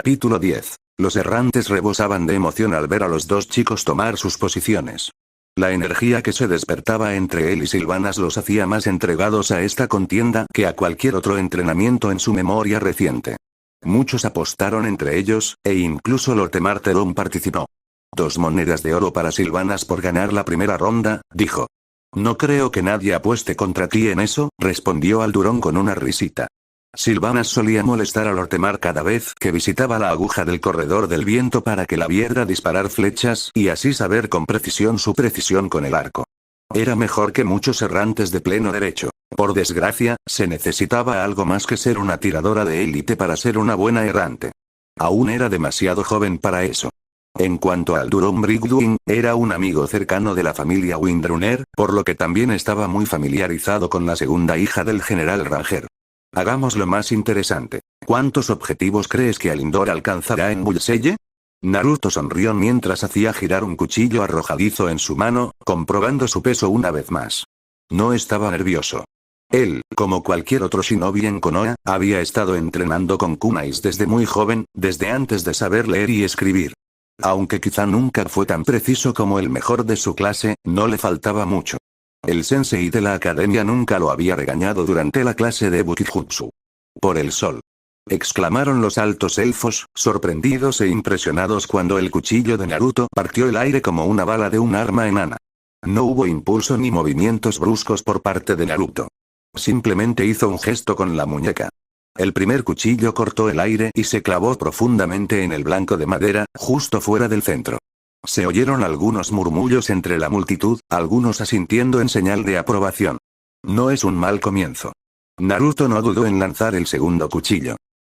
Capítulo 10. Los errantes rebosaban de emoción al ver a los dos chicos tomar sus posiciones. La energía que se despertaba entre él y Sylvanas los hacía más entregados a esta contienda que a cualquier otro entrenamiento en su memoria reciente. Muchos apostaron entre ellos, e incluso Lord Martelon participó. 2 monedas de oro para Sylvanas por ganar la primera ronda, dijo. No creo que nadie apueste contra ti en eso, respondió Aldurón con una risita. Sylvanas solía molestar a Lortemar cada vez que visitaba la aguja del corredor del viento para que la viera disparar flechas y así saber con precisión su precisión con el arco. Era mejor que muchos errantes de pleno derecho. Por desgracia, se necesitaba algo más que ser una tiradora de élite para ser una buena errante. Aún era demasiado joven para eso. En cuanto a Aldurón Brigduin, era un amigo cercano de la familia Windrunner, por lo que también estaba muy familiarizado con la segunda hija del general Ranger. Hagamos lo más interesante. ¿Cuántos objetivos crees que Alindor alcanzará en Bullseye? Naruto sonrió mientras hacía girar un cuchillo arrojadizo en su mano, comprobando su peso una vez más. No estaba nervioso. Él, como cualquier otro shinobi en Konoha, había estado entrenando con kunais desde muy joven, desde antes de saber leer y escribir. Aunque quizá nunca fue tan preciso como el mejor de su clase, no le faltaba mucho. El sensei de la academia nunca lo había regañado durante la clase de Bukijutsu. Por el sol. Exclamaron los altos elfos, sorprendidos e impresionados cuando el cuchillo de Naruto partió el aire como una bala de un arma enana. No hubo impulso ni movimientos bruscos por parte de Naruto. Simplemente hizo un gesto con la muñeca. El primer cuchillo cortó el aire y se clavó profundamente en el blanco de madera, justo fuera del centro. Se oyeron algunos murmullos entre la multitud, algunos asintiendo en señal de aprobación. No es un mal comienzo. Naruto no dudó en lanzar el segundo cuchillo.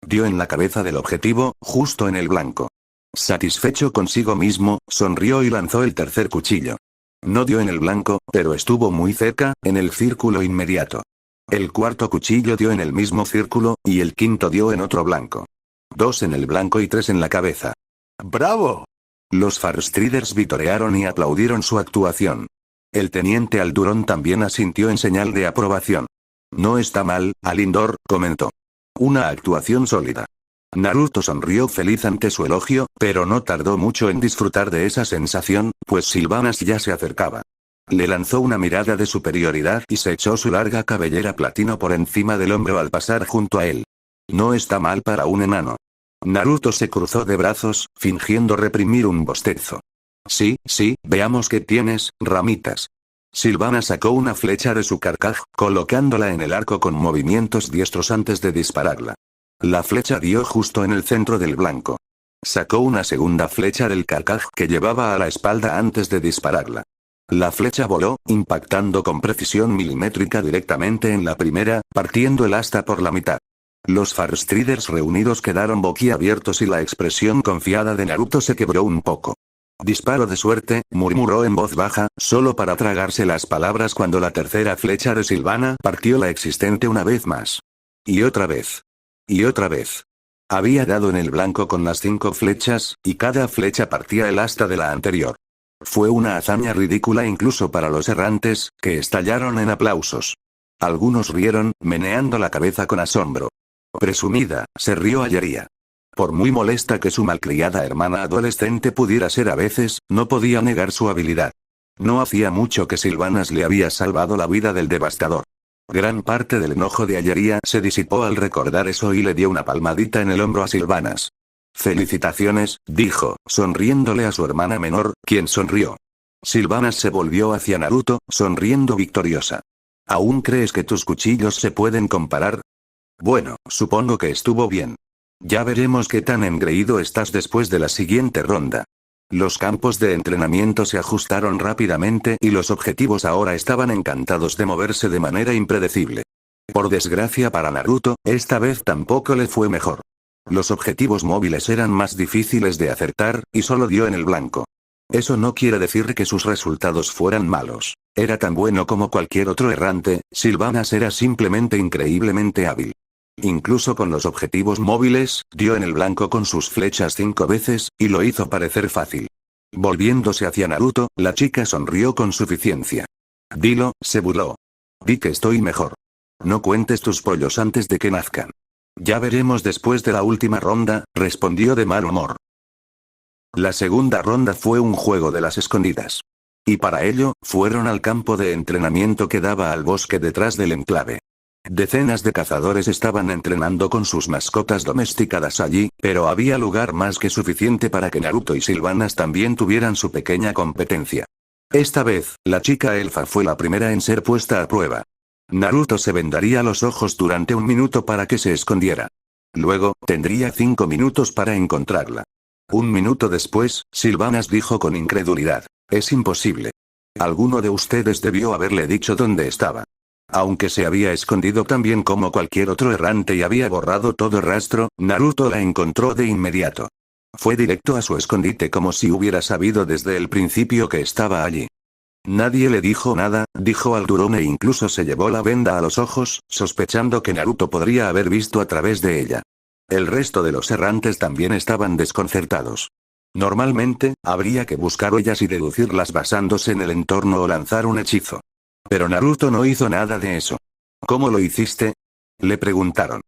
Dio en la cabeza del objetivo, justo en el blanco. Satisfecho consigo mismo, sonrió y lanzó el tercer cuchillo. No dio en el blanco, pero estuvo muy cerca, en el círculo inmediato. El cuarto cuchillo dio en el mismo círculo, y el quinto dio en otro blanco. 2 en el blanco y 3 en la cabeza. ¡Bravo! Los Farstriders vitorearon y aplaudieron su actuación. El teniente Aldurón también asintió en señal de aprobación. No está mal, Alindor, comentó. Una actuación sólida. Naruto sonrió feliz ante su elogio, pero no tardó mucho en disfrutar de esa sensación, pues Sylvanas ya se acercaba. Le lanzó una mirada de superioridad y se echó su larga cabellera platino por encima del hombro al pasar junto a él. No está mal para un enano. Naruto se cruzó de brazos, fingiendo reprimir un bostezo. Sí, veamos qué tienes, ramitas. Sylvanas sacó una flecha de su carcaj, colocándola en el arco con movimientos diestros antes de dispararla. La flecha dio justo en el centro del blanco. Sacó una segunda flecha del carcaj que llevaba a la espalda antes de dispararla. La flecha voló, impactando con precisión milimétrica directamente en la primera, partiendo el asta por la mitad. Los Farstriders reunidos quedaron boquiabiertos y la expresión confiada de Naruto se quebró un poco. Disparo de suerte, murmuró en voz baja, solo para tragarse las palabras cuando la tercera flecha de Sylvana partió la existente una vez más. Y otra vez. Y otra vez. Había dado en el blanco con las 5 flechas, y cada flecha partía el asta de la anterior. Fue una hazaña ridícula incluso para los errantes, que estallaron en aplausos. Algunos rieron, meneando la cabeza con asombro. Presumida, se rió Ayeria. Por muy molesta que su malcriada hermana adolescente pudiera ser a veces, no podía negar su habilidad. No hacía mucho que Sylvanas le había salvado la vida del devastador. Gran parte del enojo de Ayeria se disipó al recordar eso y le dio una palmadita en el hombro a Sylvanas. Felicitaciones, dijo, sonriéndole a su hermana menor, quien sonrió. Sylvanas se volvió hacia Naruto, sonriendo victoriosa. ¿Aún crees que tus cuchillos se pueden comparar? Bueno, supongo que estuvo bien. Ya veremos qué tan engreído estás después de la siguiente ronda. Los campos de entrenamiento se ajustaron rápidamente y los objetivos ahora estaban encantados de moverse de manera impredecible. Por desgracia para Naruto, esta vez tampoco le fue mejor. Los objetivos móviles eran más difíciles de acertar, y solo dio en el blanco. Eso no quiere decir que sus resultados fueran malos. Era tan bueno como cualquier otro errante, Sylvanas era simplemente increíblemente hábil. Incluso con los objetivos móviles, dio en el blanco con sus flechas 5 veces, y lo hizo parecer fácil. Volviéndose hacia Naruto, la chica sonrió con suficiencia. Dilo, se burló. Di que estoy mejor. No cuentes tus pollos antes de que nazcan. Ya veremos después de la última ronda, respondió de mal humor. La segunda ronda fue un juego de las escondidas. Y para ello, fueron al campo de entrenamiento que daba al bosque detrás del enclave. Decenas de cazadores estaban entrenando con sus mascotas domesticadas allí, pero había lugar más que suficiente para que Naruto y Sylvanas también tuvieran su pequeña competencia. Esta vez, la chica elfa fue la primera en ser puesta a prueba. Naruto se vendaría los ojos durante 1 minuto para que se escondiera. Luego, tendría 5 minutos para encontrarla. 1 minuto después, Sylvanas dijo con incredulidad: «Es imposible. Alguno de ustedes debió haberle dicho dónde estaba». Aunque se había escondido tan bien como cualquier otro errante y había borrado todo rastro, Naruto la encontró de inmediato. Fue directo a su escondite como si hubiera sabido desde el principio que estaba allí. Nadie le dijo nada, dijo Aldurón, e incluso se llevó la venda a los ojos, sospechando que Naruto podría haber visto a través de ella. El resto de los errantes también estaban desconcertados. Normalmente, habría que buscar huellas y deducirlas basándose en el entorno o lanzar un hechizo. Pero Naruto no hizo nada de eso. ¿Cómo lo hiciste?, le preguntaron.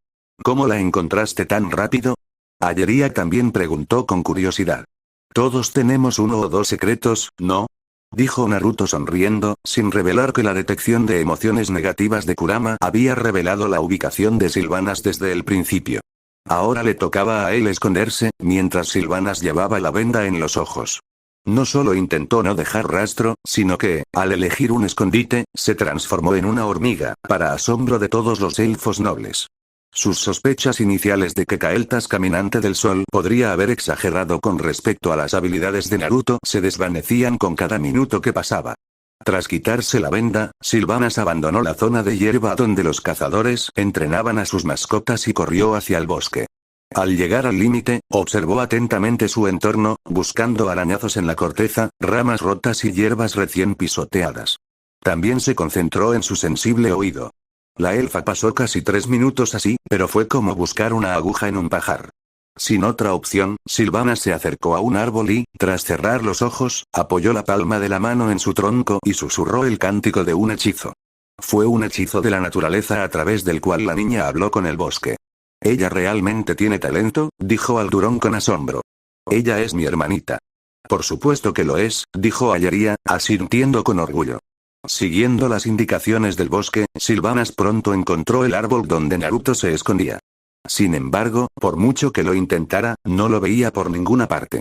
¿Cómo la encontraste tan rápido? Ayeria también preguntó con curiosidad. Todos tenemos 1 o 2 secretos, ¿no?, dijo Naruto sonriendo, sin revelar que la detección de emociones negativas de Kurama había revelado la ubicación de Sylvanas desde el principio. Ahora le tocaba a él esconderse, mientras Sylvanas llevaba la venda en los ojos. No solo intentó no dejar rastro, sino que, al elegir un escondite, se transformó en una hormiga, para asombro de todos los elfos nobles. Sus sospechas iniciales de que Kael'thas caminante del sol podría haber exagerado con respecto a las habilidades de Naruto se desvanecían con cada minuto que pasaba. Tras quitarse la venda, Sylvanas abandonó la zona de hierba donde los cazadores entrenaban a sus mascotas y corrió hacia el bosque. Al llegar al límite, observó atentamente su entorno, buscando arañazos en la corteza, ramas rotas y hierbas recién pisoteadas. También se concentró en su sensible oído. La elfa pasó casi 3 minutos así, pero fue como buscar una aguja en un pajar. Sin otra opción, Sylvanas se acercó a un árbol y, tras cerrar los ojos, apoyó la palma de la mano en su tronco y susurró el cántico de un hechizo. Fue un hechizo de la naturaleza a través del cual la niña habló con el bosque. «Ella realmente tiene talento», dijo Aldurón con asombro. «Ella es mi hermanita». «Por supuesto que lo es», dijo Ayeria, asintiendo con orgullo. Siguiendo las indicaciones del bosque, Sylvanas pronto encontró el árbol donde Naruto se escondía. Sin embargo, por mucho que lo intentara, no lo veía por ninguna parte.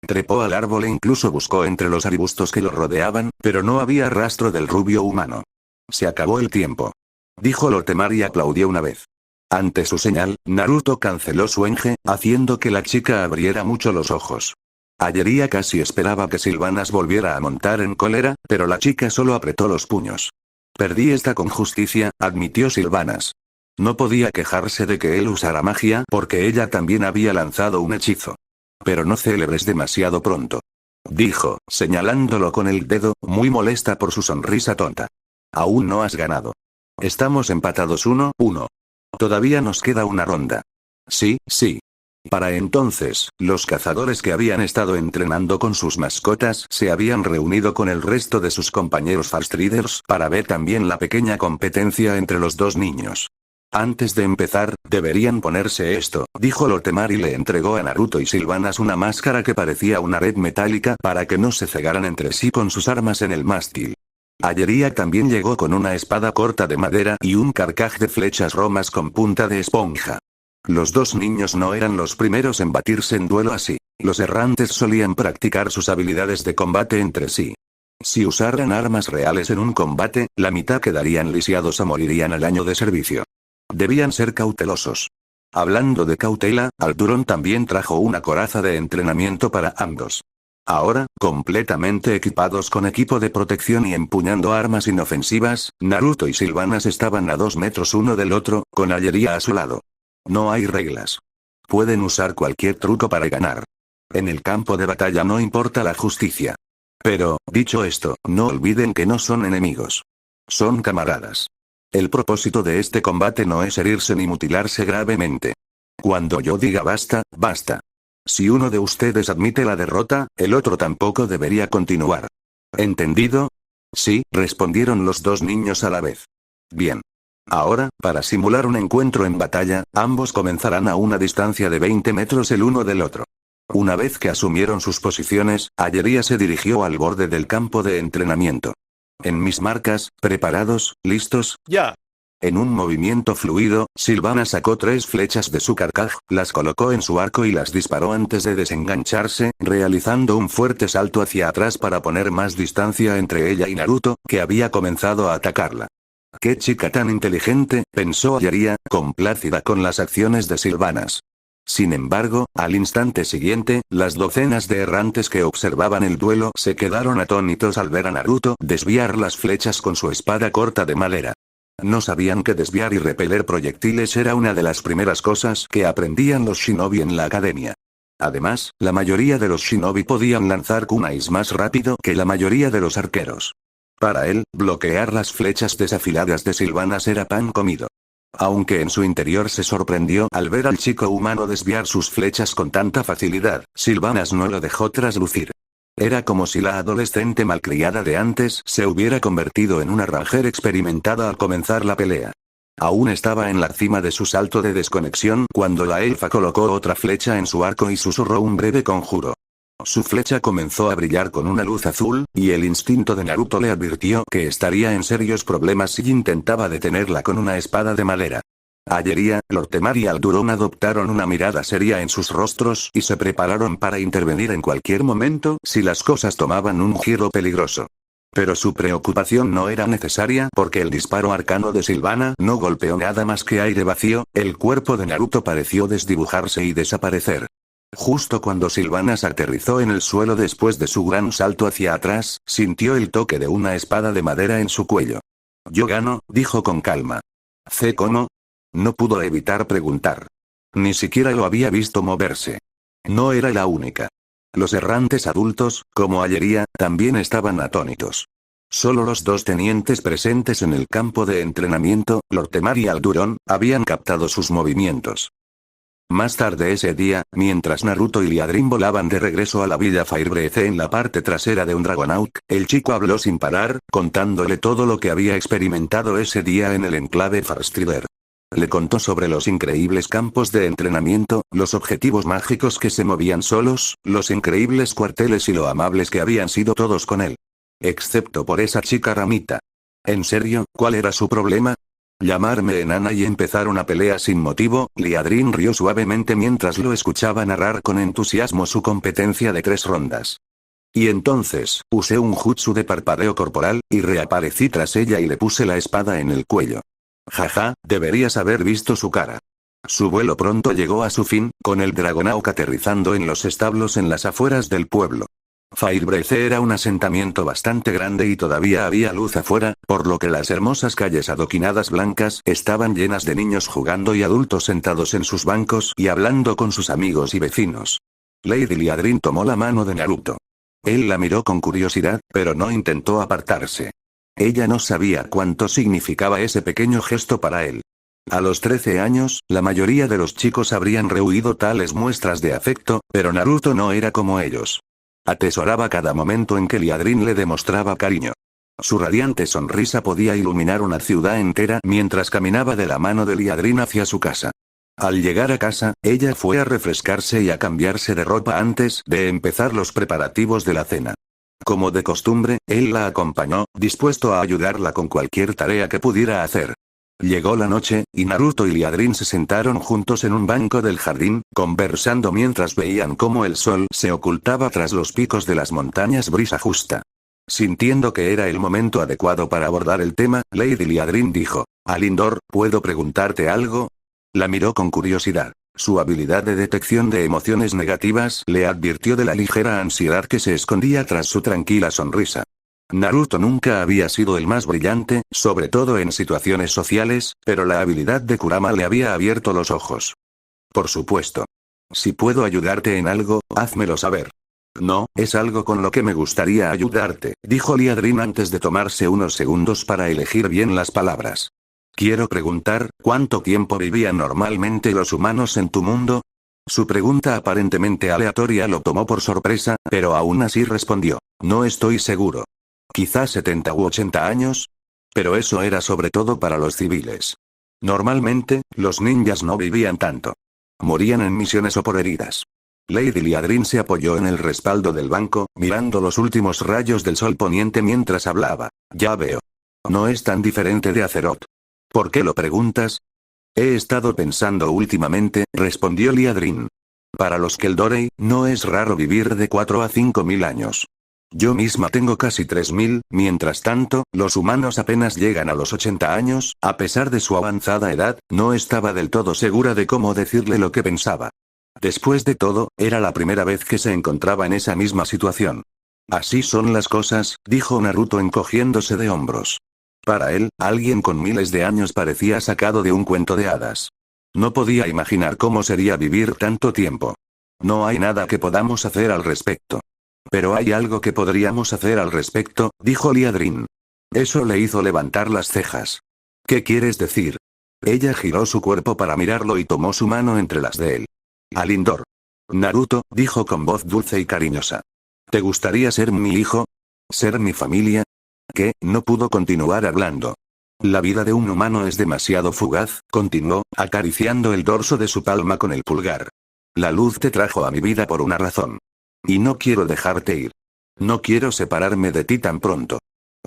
Trepó al árbol e incluso buscó entre los arbustos que lo rodeaban, pero no había rastro del rubio humano. «Se acabó el tiempo», dijo Orochimaru y aplaudió una vez. Ante su señal, Naruto canceló su enje, haciendo que la chica abriera mucho los ojos. Ayeria casi esperaba que Sylvanas volviera a montar en cólera, pero la chica solo apretó los puños. «Perdí esta con justicia», admitió Sylvanas. No podía quejarse de que él usara magia porque ella también había lanzado un hechizo. «Pero no celebres demasiado pronto», dijo, señalándolo con el dedo, muy molesta por su sonrisa tonta. «Aún no has ganado. Estamos empatados 1-1. Todavía nos queda una ronda». «Sí, sí». Para entonces, los cazadores que habían estado entrenando con sus mascotas se habían reunido con el resto de sus compañeros Fast Riders para ver también la pequeña competencia entre los dos niños. «Antes de empezar, deberían ponerse esto», dijo Orochimaru y le entregó a Naruto y Sylvanas una máscara que parecía una red metálica para que no se cegaran entre sí con sus armas en el mástil. Ayeria también llegó con una espada corta de madera y un carcaj de flechas romas con punta de esponja. Los dos niños no eran los primeros en batirse en duelo así. Los errantes solían practicar sus habilidades de combate entre sí. Si usaran armas reales en un combate, la mitad quedarían lisiados o morirían al año de servicio. Debían ser cautelosos. Hablando de cautela, Aldurón también trajo una coraza de entrenamiento para ambos. Ahora, completamente equipados con equipo de protección y empuñando armas inofensivas, Naruto y Sylvanas estaban a 2 metros uno del otro, con Ayeria a su lado. No hay reglas. Pueden usar cualquier truco para ganar. En el campo de batalla no importa la justicia. Pero, dicho esto, no olviden que no son enemigos. Son camaradas. El propósito de este combate no es herirse ni mutilarse gravemente. Cuando yo diga basta, basta. Si uno de ustedes admite la derrota, el otro tampoco debería continuar. ¿Entendido? Sí, respondieron los dos niños a la vez. Bien. Ahora, para simular un encuentro en batalla, ambos comenzarán a una distancia de 20 metros el uno del otro. Una vez que asumieron sus posiciones, Ayería se dirigió al borde del campo de entrenamiento. En mis marcas, preparados, listos, ya. En un movimiento fluido, Silvana sacó 3 flechas de su carcaj, las colocó en su arco y las disparó antes de desengancharse, realizando un fuerte salto hacia atrás para poner más distancia entre ella y Naruto, que había comenzado a atacarla. «Qué chica tan inteligente», pensó Ayería, complácida con las acciones de Silvanas. Sin embargo, al instante siguiente, las docenas de errantes que observaban el duelo se quedaron atónitos al ver a Naruto desviar las flechas con su espada corta de madera. No sabían que desviar y repeler proyectiles era una de las primeras cosas que aprendían los shinobi en la academia. Además, la mayoría de los shinobi podían lanzar kunais más rápido que la mayoría de los arqueros. Para él, bloquear las flechas desafiladas de Silvanas era pan comido. Aunque en su interior se sorprendió al ver al chico humano desviar sus flechas con tanta facilidad, Silvanas no lo dejó traslucir. Era como si la adolescente malcriada de antes se hubiera convertido en una ranger experimentada al comenzar la pelea. Aún estaba en la cima de su salto de desconexión cuando la elfa colocó otra flecha en su arco y susurró un breve conjuro. Su flecha comenzó a brillar con una luz azul, y el instinto de Naruto le advirtió que estaría en serios problemas si intentaba detenerla con una espada de madera. Ayería, Lord Temar y Alduron adoptaron una mirada seria en sus rostros y se prepararon para intervenir en cualquier momento si las cosas tomaban un giro peligroso. Pero su preocupación no era necesaria porque el disparo arcano de Silvana no golpeó nada más que aire vacío, el cuerpo de Naruto pareció desdibujarse y desaparecer. Justo cuando Silvanas aterrizó en el suelo después de su gran salto hacia atrás, sintió el toque de una espada de madera en su cuello. «Yo gano», dijo con calma. «¿Cómo?». No pudo evitar preguntar. Ni siquiera lo había visto moverse. No era la única. Los errantes adultos, como Ayería, también estaban atónitos. Solo los 2 tenientes presentes en el campo de entrenamiento, Lord Temar y Alduron, habían captado sus movimientos. Más tarde ese día, mientras Naruto y Liadrin volaban de regreso a la Villa Firebreath en la parte trasera de un Dragonaut, el chico habló sin parar, contándole todo lo que había experimentado ese día en el enclave Farstrider. Le contó sobre los increíbles campos de entrenamiento, los objetivos mágicos que se movían solos, los increíbles cuarteles y lo amables que habían sido todos con él. Excepto por esa chica Ramita. ¿En serio? ¿Cuál era su problema? Llamarme enana y empezar una pelea sin motivo. Liadrin rió suavemente mientras lo escuchaba narrar con entusiasmo su competencia de 3 rondas. Y entonces, usé un jutsu de parpadeo corporal, y reaparecí tras ella y le puse la espada en el cuello. Jaja, deberías haber visto su cara. Su vuelo pronto llegó a su fin, con el Dragonaut aterrizando en los establos en las afueras del pueblo. Firebreath era un asentamiento bastante grande y todavía había luz afuera, por lo que las hermosas calles adoquinadas blancas estaban llenas de niños jugando y adultos sentados en sus bancos y hablando con sus amigos y vecinos. Lady Liadrin tomó la mano de Naruto. Él la miró con curiosidad, pero no intentó apartarse. Ella no sabía cuánto significaba ese pequeño gesto para él. A los 13 años, la mayoría de los chicos habrían rehuido tales muestras de afecto, pero Naruto no era como ellos. Atesoraba cada momento en que Liadrin le demostraba cariño. Su radiante sonrisa podía iluminar una ciudad entera mientras caminaba de la mano de Liadrin hacia su casa. Al llegar a casa, ella fue a refrescarse y a cambiarse de ropa antes de empezar los preparativos de la cena. Como de costumbre, él la acompañó, dispuesto a ayudarla con cualquier tarea que pudiera hacer. Llegó la noche, y Naruto y Liadrin se sentaron juntos en un banco del jardín, conversando mientras veían cómo el sol se ocultaba tras los picos de las montañas brisa justa. Sintiendo que era el momento adecuado para abordar el tema, Lady Liadrin dijo: «Alindor, ¿puedo preguntarte algo?». La miró con curiosidad. Su habilidad de detección de emociones negativas le advirtió de la ligera ansiedad que se escondía tras su tranquila sonrisa. Naruto nunca había sido el más brillante, sobre todo en situaciones sociales, pero la habilidad de Kurama le había abierto los ojos. «Por supuesto. Si puedo ayudarte en algo, házmelo saber». «No, es algo con lo que me gustaría ayudarte», dijo Liadrin antes de tomarse unos segundos para elegir bien las palabras. «Quiero preguntar, ¿cuánto tiempo vivían normalmente los humanos en tu mundo?». Su pregunta aparentemente aleatoria lo tomó por sorpresa, pero aún así respondió: «No estoy seguro. Quizás 70 u 80 años». Pero eso era sobre todo para los civiles. Normalmente, los ninjas no vivían tanto. Morían en misiones o por heridas. Lady Liadrin se apoyó en el respaldo del banco, mirando los últimos rayos del sol poniente mientras hablaba. Ya veo. No es tan diferente de Azeroth. ¿Por qué lo preguntas? He estado pensando últimamente, respondió Liadrin. Para los Keldorei, no es raro vivir de 4 a 5.000 años. Yo misma tengo casi 3.000, mientras tanto, los humanos apenas llegan a los 80 años, a pesar de su avanzada edad, no estaba del todo segura de cómo decirle lo que pensaba. Después de todo, era la primera vez que se encontraba en esa misma situación. Así son las cosas, dijo Naruto encogiéndose de hombros. Para él, alguien con miles de años parecía sacado de un cuento de hadas. No podía imaginar cómo sería vivir tanto tiempo. No hay nada que podamos hacer al respecto. Pero hay algo que podríamos hacer al respecto, dijo Liadrin. Eso le hizo levantar las cejas. ¿Qué quieres decir? Ella giró su cuerpo para mirarlo y tomó su mano entre las de él. Alindor. Naruto, dijo con voz dulce y cariñosa. ¿Te gustaría ser mi hijo? ¿Ser mi familia? ¿Qué? No pudo continuar hablando. La vida de un humano es demasiado fugaz, continuó, acariciando el dorso de su palma con el pulgar. La luz te trajo a mi vida por una razón. Y no quiero dejarte ir. No quiero separarme de ti tan pronto.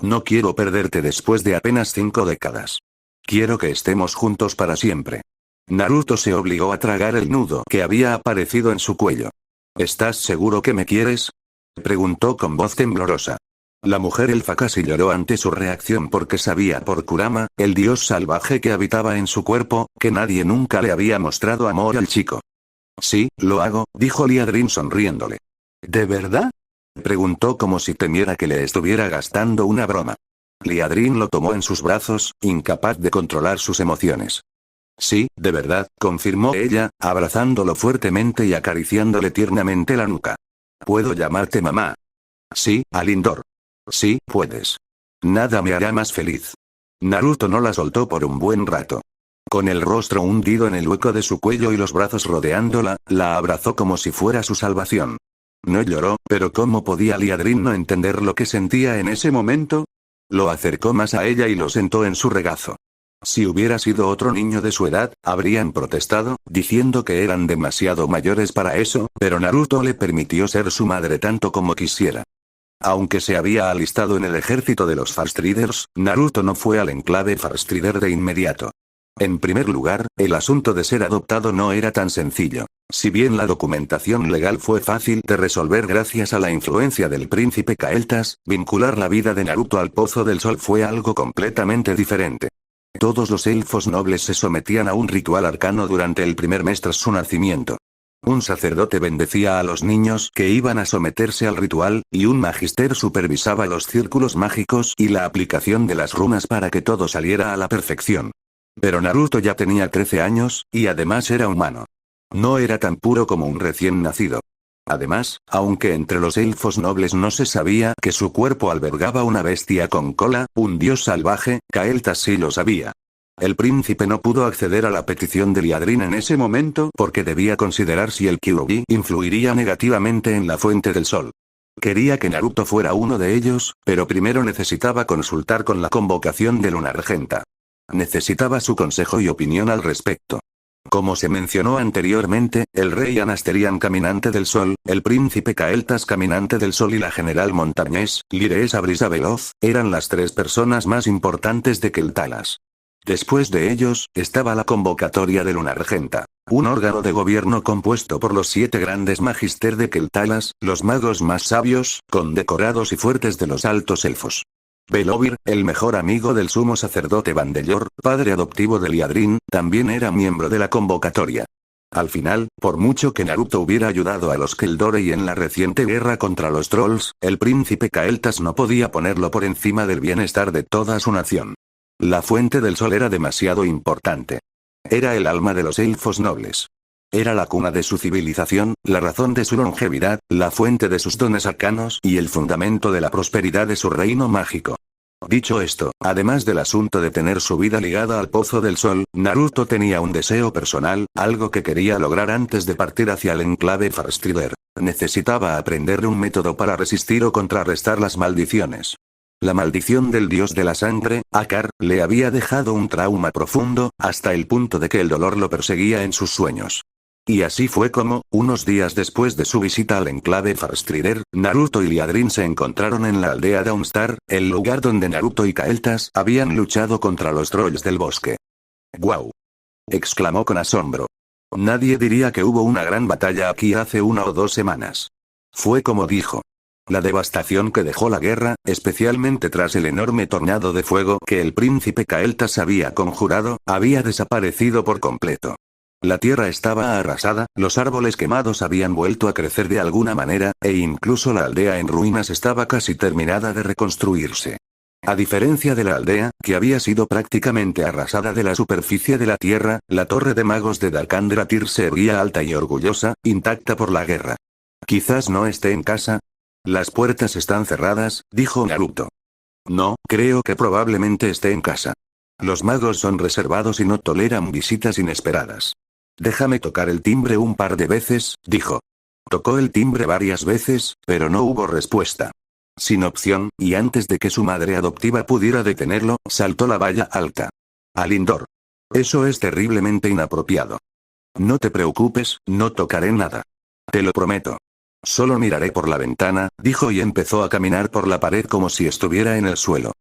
No quiero perderte después de apenas 5 décadas. Quiero que estemos juntos para siempre. Naruto se obligó a tragar el nudo que había aparecido en su cuello. ¿Estás seguro que me quieres? Preguntó con voz temblorosa. La mujer elfa casi lloró ante su reacción porque sabía por Kurama, el dios salvaje que habitaba en su cuerpo, que nadie nunca le había mostrado amor al chico. Sí, lo hago, dijo Liadrin sonriéndole. ¿De verdad? Preguntó como si temiera que le estuviera gastando una broma. Liadrin lo tomó en sus brazos, incapaz de controlar sus emociones. Sí, de verdad, confirmó ella, abrazándolo fuertemente y acariciándole tiernamente la nuca. ¿Puedo llamarte mamá? Sí, Alindor. Sí, puedes. Nada me hará más feliz. Naruto no la soltó por un buen rato. Con el rostro hundido en el hueco de su cuello y los brazos rodeándola, la abrazó como si fuera su salvación. No lloró, pero ¿cómo podía Liadrin no entender lo que sentía en ese momento? Lo acercó más a ella y lo sentó en su regazo. Si hubiera sido otro niño de su edad, habrían protestado, diciendo que eran demasiado mayores para eso, pero Naruto le permitió ser su madre tanto como quisiera. Aunque se había alistado en el ejército de los Farstriders, Naruto no fue al enclave Farstrider de inmediato. En primer lugar, el asunto de ser adoptado no era tan sencillo. Si bien la documentación legal fue fácil de resolver gracias a la influencia del príncipe Kael'thas, vincular la vida de Naruto al Pozo del Sol fue algo completamente diferente. Todos los elfos nobles se sometían a un ritual arcano durante el primer mes tras su nacimiento. Un sacerdote bendecía a los niños que iban a someterse al ritual, y un magister supervisaba los círculos mágicos y la aplicación de las runas para que todo saliera a la perfección. Pero Naruto ya tenía 13 años, y además era humano. No era tan puro como un recién nacido. Además, aunque entre los elfos nobles no se sabía que su cuerpo albergaba una bestia con cola, un dios salvaje, Kael'thas sí lo sabía. El príncipe no pudo acceder a la petición de Liadrin en ese momento porque debía considerar si el Kyuubi influiría negativamente en la Fuente del Sol. Quería que Naruto fuera uno de ellos, pero primero necesitaba consultar con la convocación de Lunargenta. Necesitaba su consejo y opinión al respecto. Como se mencionó anteriormente, el rey Anasterian Caminante del Sol, el príncipe Kael'thas Caminante del Sol y la general montañés, Lyres Abrisa Veloz, eran las 3 personas más importantes de Keltalas. Después de ellos, estaba la convocatoria de Lunargenta, un órgano de gobierno compuesto por los 7 grandes magister de Keltalas, los magos más sabios, condecorados y fuertes de los altos elfos. Belovir, el mejor amigo del sumo sacerdote Vandelor, padre adoptivo de Liadrin, también era miembro de la convocatoria. Al final, por mucho que Naruto hubiera ayudado a los Keldorei en la reciente guerra contra los trolls, el príncipe Kael'thas no podía ponerlo por encima del bienestar de toda su nación. La Fuente del Sol era demasiado importante. Era el alma de los elfos nobles. Era la cuna de su civilización, la razón de su longevidad, la fuente de sus dones arcanos y el fundamento de la prosperidad de su reino mágico. Dicho esto, además del asunto de tener su vida ligada al Pozo del Sol, Naruto tenía un deseo personal, algo que quería lograr antes de partir hacia el enclave Farstrider. Necesitaba aprender un método para resistir o contrarrestar las maldiciones. La maldición del dios de la sangre, Akar, le había dejado un trauma profundo, hasta el punto de que el dolor lo perseguía en sus sueños. Y así fue como, unos días después de su visita al enclave Farstrider, Naruto y Liadrin se encontraron en la aldea Dawnstar, el lugar donde Naruto y Kael'thas habían luchado contra los trolls del bosque. ¡Guau! Exclamó con asombro. Nadie diría que hubo una gran batalla aquí hace 1 o 2 semanas. Fue como dijo. La devastación que dejó la guerra, especialmente tras el enorme tornado de fuego que el príncipe Kael'thas había conjurado, había desaparecido por completo. La tierra estaba arrasada, los árboles quemados habían vuelto a crecer de alguna manera, e incluso la aldea en ruinas estaba casi terminada de reconstruirse. A diferencia de la aldea, que había sido prácticamente arrasada de la superficie de la tierra, la torre de magos de Darkandaratyr se erguía alta y orgullosa, intacta por la guerra. Quizás no esté en casa. Las puertas están cerradas, dijo Naruto. No, creo que probablemente esté en casa. Los magos son reservados y no toleran visitas inesperadas. Déjame tocar el timbre un par de veces, dijo. Tocó el timbre varias veces, pero no hubo respuesta. Sin opción, y antes de que su madre adoptiva pudiera detenerlo, saltó la valla alta. Alindor. Eso es terriblemente inapropiado. No te preocupes, no tocaré nada. Te lo prometo. Solo miraré por la ventana, dijo y empezó a caminar por la pared como si estuviera en el suelo.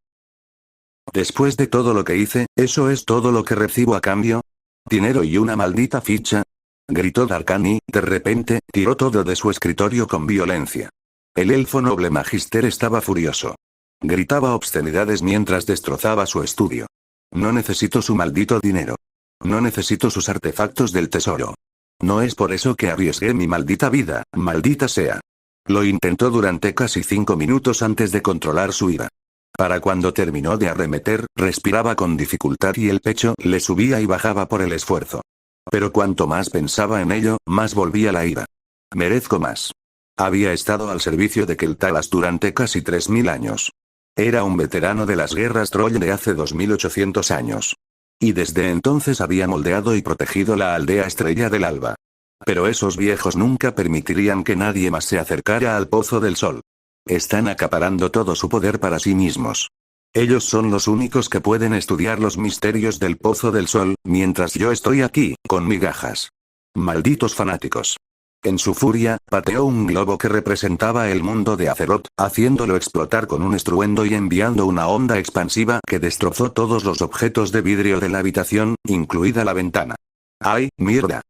Después de todo lo que hice, ¿eso es todo lo que recibo a cambio? ¿Dinero y una maldita ficha? Gritó Darkan y, de repente, tiró todo de su escritorio con violencia. El elfo noble magister estaba furioso. Gritaba obscenidades mientras destrozaba su estudio. No necesito su maldito dinero. No necesito sus artefactos del tesoro. No es por eso que arriesgué mi maldita vida, maldita sea. Lo intentó durante casi 5 minutos antes de controlar su ira. Para cuando terminó de arremeter, respiraba con dificultad y el pecho le subía y bajaba por el esfuerzo. Pero cuanto más pensaba en ello, más volvía la ira. Merezco más. Había estado al servicio de Kel'Thas durante casi 3000 años. Era un veterano de las guerras Troll de hace 2800 años. Y desde entonces había moldeado y protegido la aldea Estrella del Alba. Pero esos viejos nunca permitirían que nadie más se acercara al Pozo del Sol. Están acaparando todo su poder para sí mismos. Ellos son los únicos que pueden estudiar los misterios del Pozo del Sol, mientras yo estoy aquí, con migajas. Malditos fanáticos. En su furia, pateó un globo que representaba el mundo de Azeroth, haciéndolo explotar con un estruendo y enviando una onda expansiva que destrozó todos los objetos de vidrio de la habitación, incluida la ventana. ¡Ay, mierda!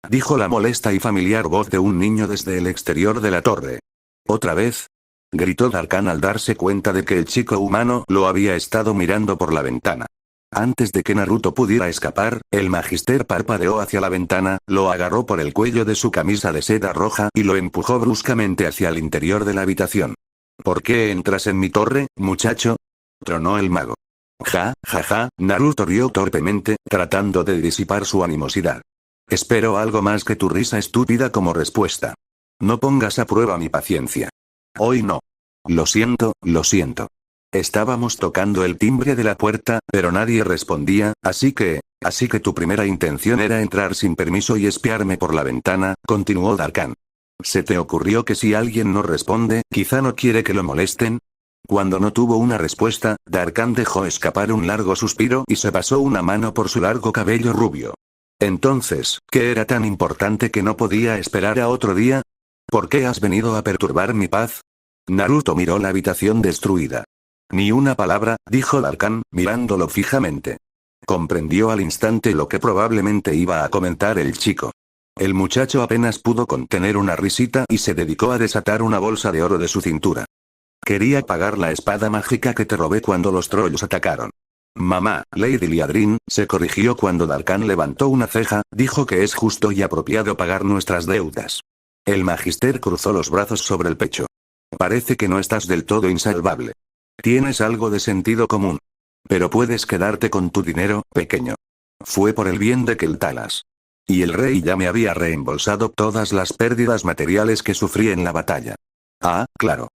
Dijo la molesta y familiar voz de un niño desde el exterior de la torre. ¿Otra vez? Gritó Darkan al darse cuenta de que el chico humano lo había estado mirando por la ventana. Antes de que Naruto pudiera escapar, el magister parpadeó hacia la ventana, lo agarró por el cuello de su camisa de seda roja y lo empujó bruscamente hacia el interior de la habitación. ¿Por qué entras en mi torre, muchacho? Tronó el mago. Ja, ja, ja, Naruto rió torpemente, tratando de disipar su animosidad. Espero algo más que tu risa estúpida como respuesta. No pongas a prueba mi paciencia. Hoy no. Lo siento, lo siento. Estábamos tocando el timbre de la puerta, pero nadie respondía, así que tu primera intención era entrar sin permiso y espiarme por la ventana, continuó Darkan. ¿Se te ocurrió que si alguien no responde, quizá no quiere que lo molesten? Cuando no tuvo una respuesta, Darkan dejó escapar un largo suspiro y se pasó una mano por su largo cabello rubio. Entonces, ¿qué era tan importante que no podía esperar a otro día? ¿Por qué has venido a perturbar mi paz? Naruto miró la habitación destruida. Ni una palabra, dijo Darkan, mirándolo fijamente. Comprendió al instante lo que probablemente iba a comentar el chico. El muchacho apenas pudo contener una risita y se dedicó a desatar una bolsa de oro de su cintura. Quería pagar la espada mágica que te robé cuando los trolls atacaron. Mamá, Lady Liadrin, se corrigió cuando Darkan levantó una ceja, dijo que es justo y apropiado pagar nuestras deudas. El magister cruzó los brazos sobre el pecho. Parece que no estás del todo insalvable. Tienes algo de sentido común. Pero puedes quedarte con tu dinero, pequeño. Fue por el bien de Kel'Thas. Y el rey ya me había reembolsado todas las pérdidas materiales que sufrí en la batalla. Ah, claro.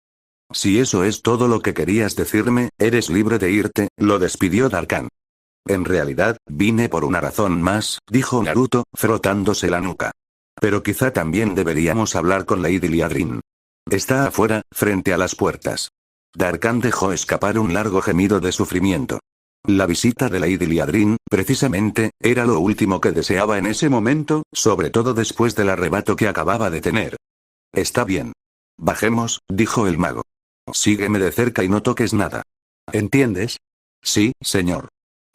Si eso es todo lo que querías decirme, eres libre de irte, lo despidió Darkan. En realidad, vine por una razón más, dijo Naruto, frotándose la nuca. Pero quizá también deberíamos hablar con Lady Liadrin. Está afuera, frente a las puertas. Darkan dejó escapar un largo gemido de sufrimiento. La visita de Lady Liadrin, precisamente, era lo último que deseaba en ese momento, sobre todo después del arrebato que acababa de tener. Está bien. Bajemos, dijo el mago. Sígueme de cerca y no toques nada. ¿Entiendes? Sí, señor.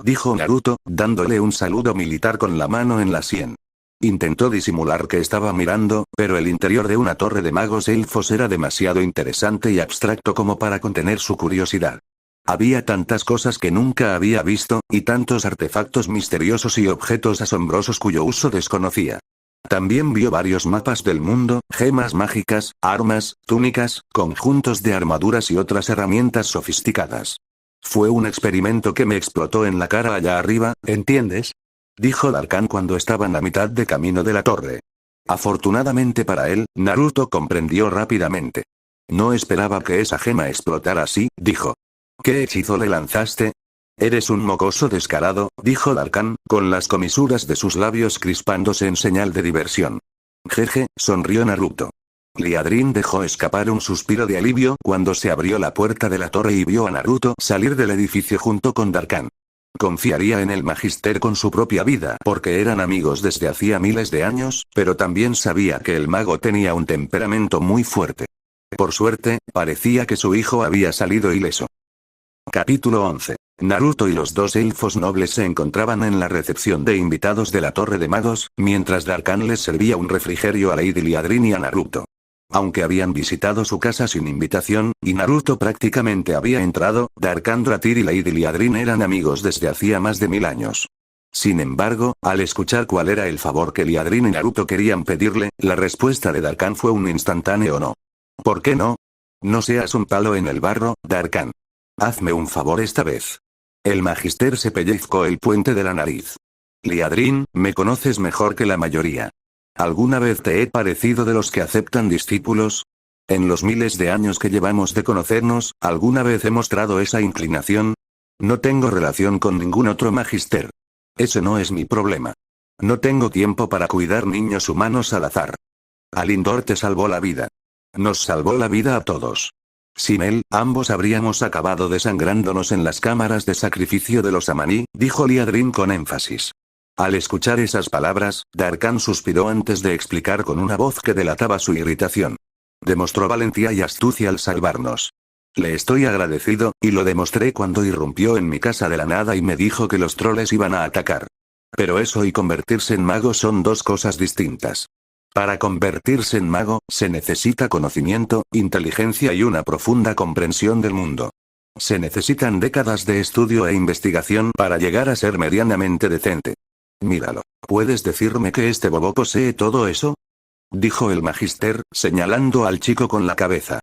Dijo Naruto, dándole un saludo militar con la mano en la sien. Intentó disimular que estaba mirando, pero el interior de una torre de magos elfos era demasiado interesante y abstracto como para contener su curiosidad. Había tantas cosas que nunca había visto, y tantos artefactos misteriosos y objetos asombrosos cuyo uso desconocía. También vio varios mapas del mundo, gemas mágicas, armas, túnicas, conjuntos de armaduras y otras herramientas sofisticadas. Fue un experimento que me explotó en la cara allá arriba, ¿entiendes? Dijo Darkan cuando estaban a mitad de camino de la torre. Afortunadamente para él, Naruto comprendió rápidamente. No esperaba que esa gema explotara así, dijo. ¿Qué hechizo le lanzaste? Eres un mocoso descarado, dijo Darkan, con las comisuras de sus labios crispándose en señal de diversión. Jeje, sonrió Naruto. Liadrin dejó escapar un suspiro de alivio cuando se abrió la puerta de la torre y vio a Naruto salir del edificio junto con Darkan. Confiaría en el Magister con su propia vida porque eran amigos desde hacía miles de años, pero también sabía que el mago tenía un temperamento muy fuerte. Por suerte, parecía que su hijo había salido ileso. Capítulo 11. Naruto y los dos elfos nobles se encontraban en la recepción de invitados de la Torre de Magos, mientras Darkan les servía un refrigerio a Lady Liadrin y a Naruto. Aunque habían visitado su casa sin invitación, y Naruto prácticamente había entrado, Darkan Dratir y Lady Liadrin eran amigos desde hacía más de 1000 años. Sin embargo, al escuchar cuál era el favor que Liadrin y Naruto querían pedirle, la respuesta de Darkan fue un instantáneo no. ¿Por qué no? No seas un palo en el barro, Darkan. Hazme un favor esta vez. El Magister se pellizcó el puente de la nariz. Liadrin, me conoces mejor que la mayoría. ¿Alguna vez te he parecido de los que aceptan discípulos? En los miles de años que llevamos de conocernos, ¿alguna vez he mostrado esa inclinación? No tengo relación con ningún otro magister. Ese no es mi problema. No tengo tiempo para cuidar niños humanos al azar. Alindor te salvó la vida. Nos salvó la vida a todos. Sin él, ambos habríamos acabado desangrándonos en las cámaras de sacrificio de los Amaní, dijo Liadrin con énfasis. Al escuchar esas palabras, Darkan suspiró antes de explicar con una voz que delataba su irritación. Demostró valentía y astucia al salvarnos. Le estoy agradecido, y lo demostré cuando irrumpió en mi casa de la nada y me dijo que los troles iban a atacar. Pero eso y convertirse en mago son dos cosas distintas. Para convertirse en mago, se necesita conocimiento, inteligencia y una profunda comprensión del mundo. Se necesitan décadas de estudio e investigación para llegar a ser medianamente decente. Míralo. ¿Puedes decirme que este bobo posee todo eso? Dijo el Magister, señalando al chico con la cabeza.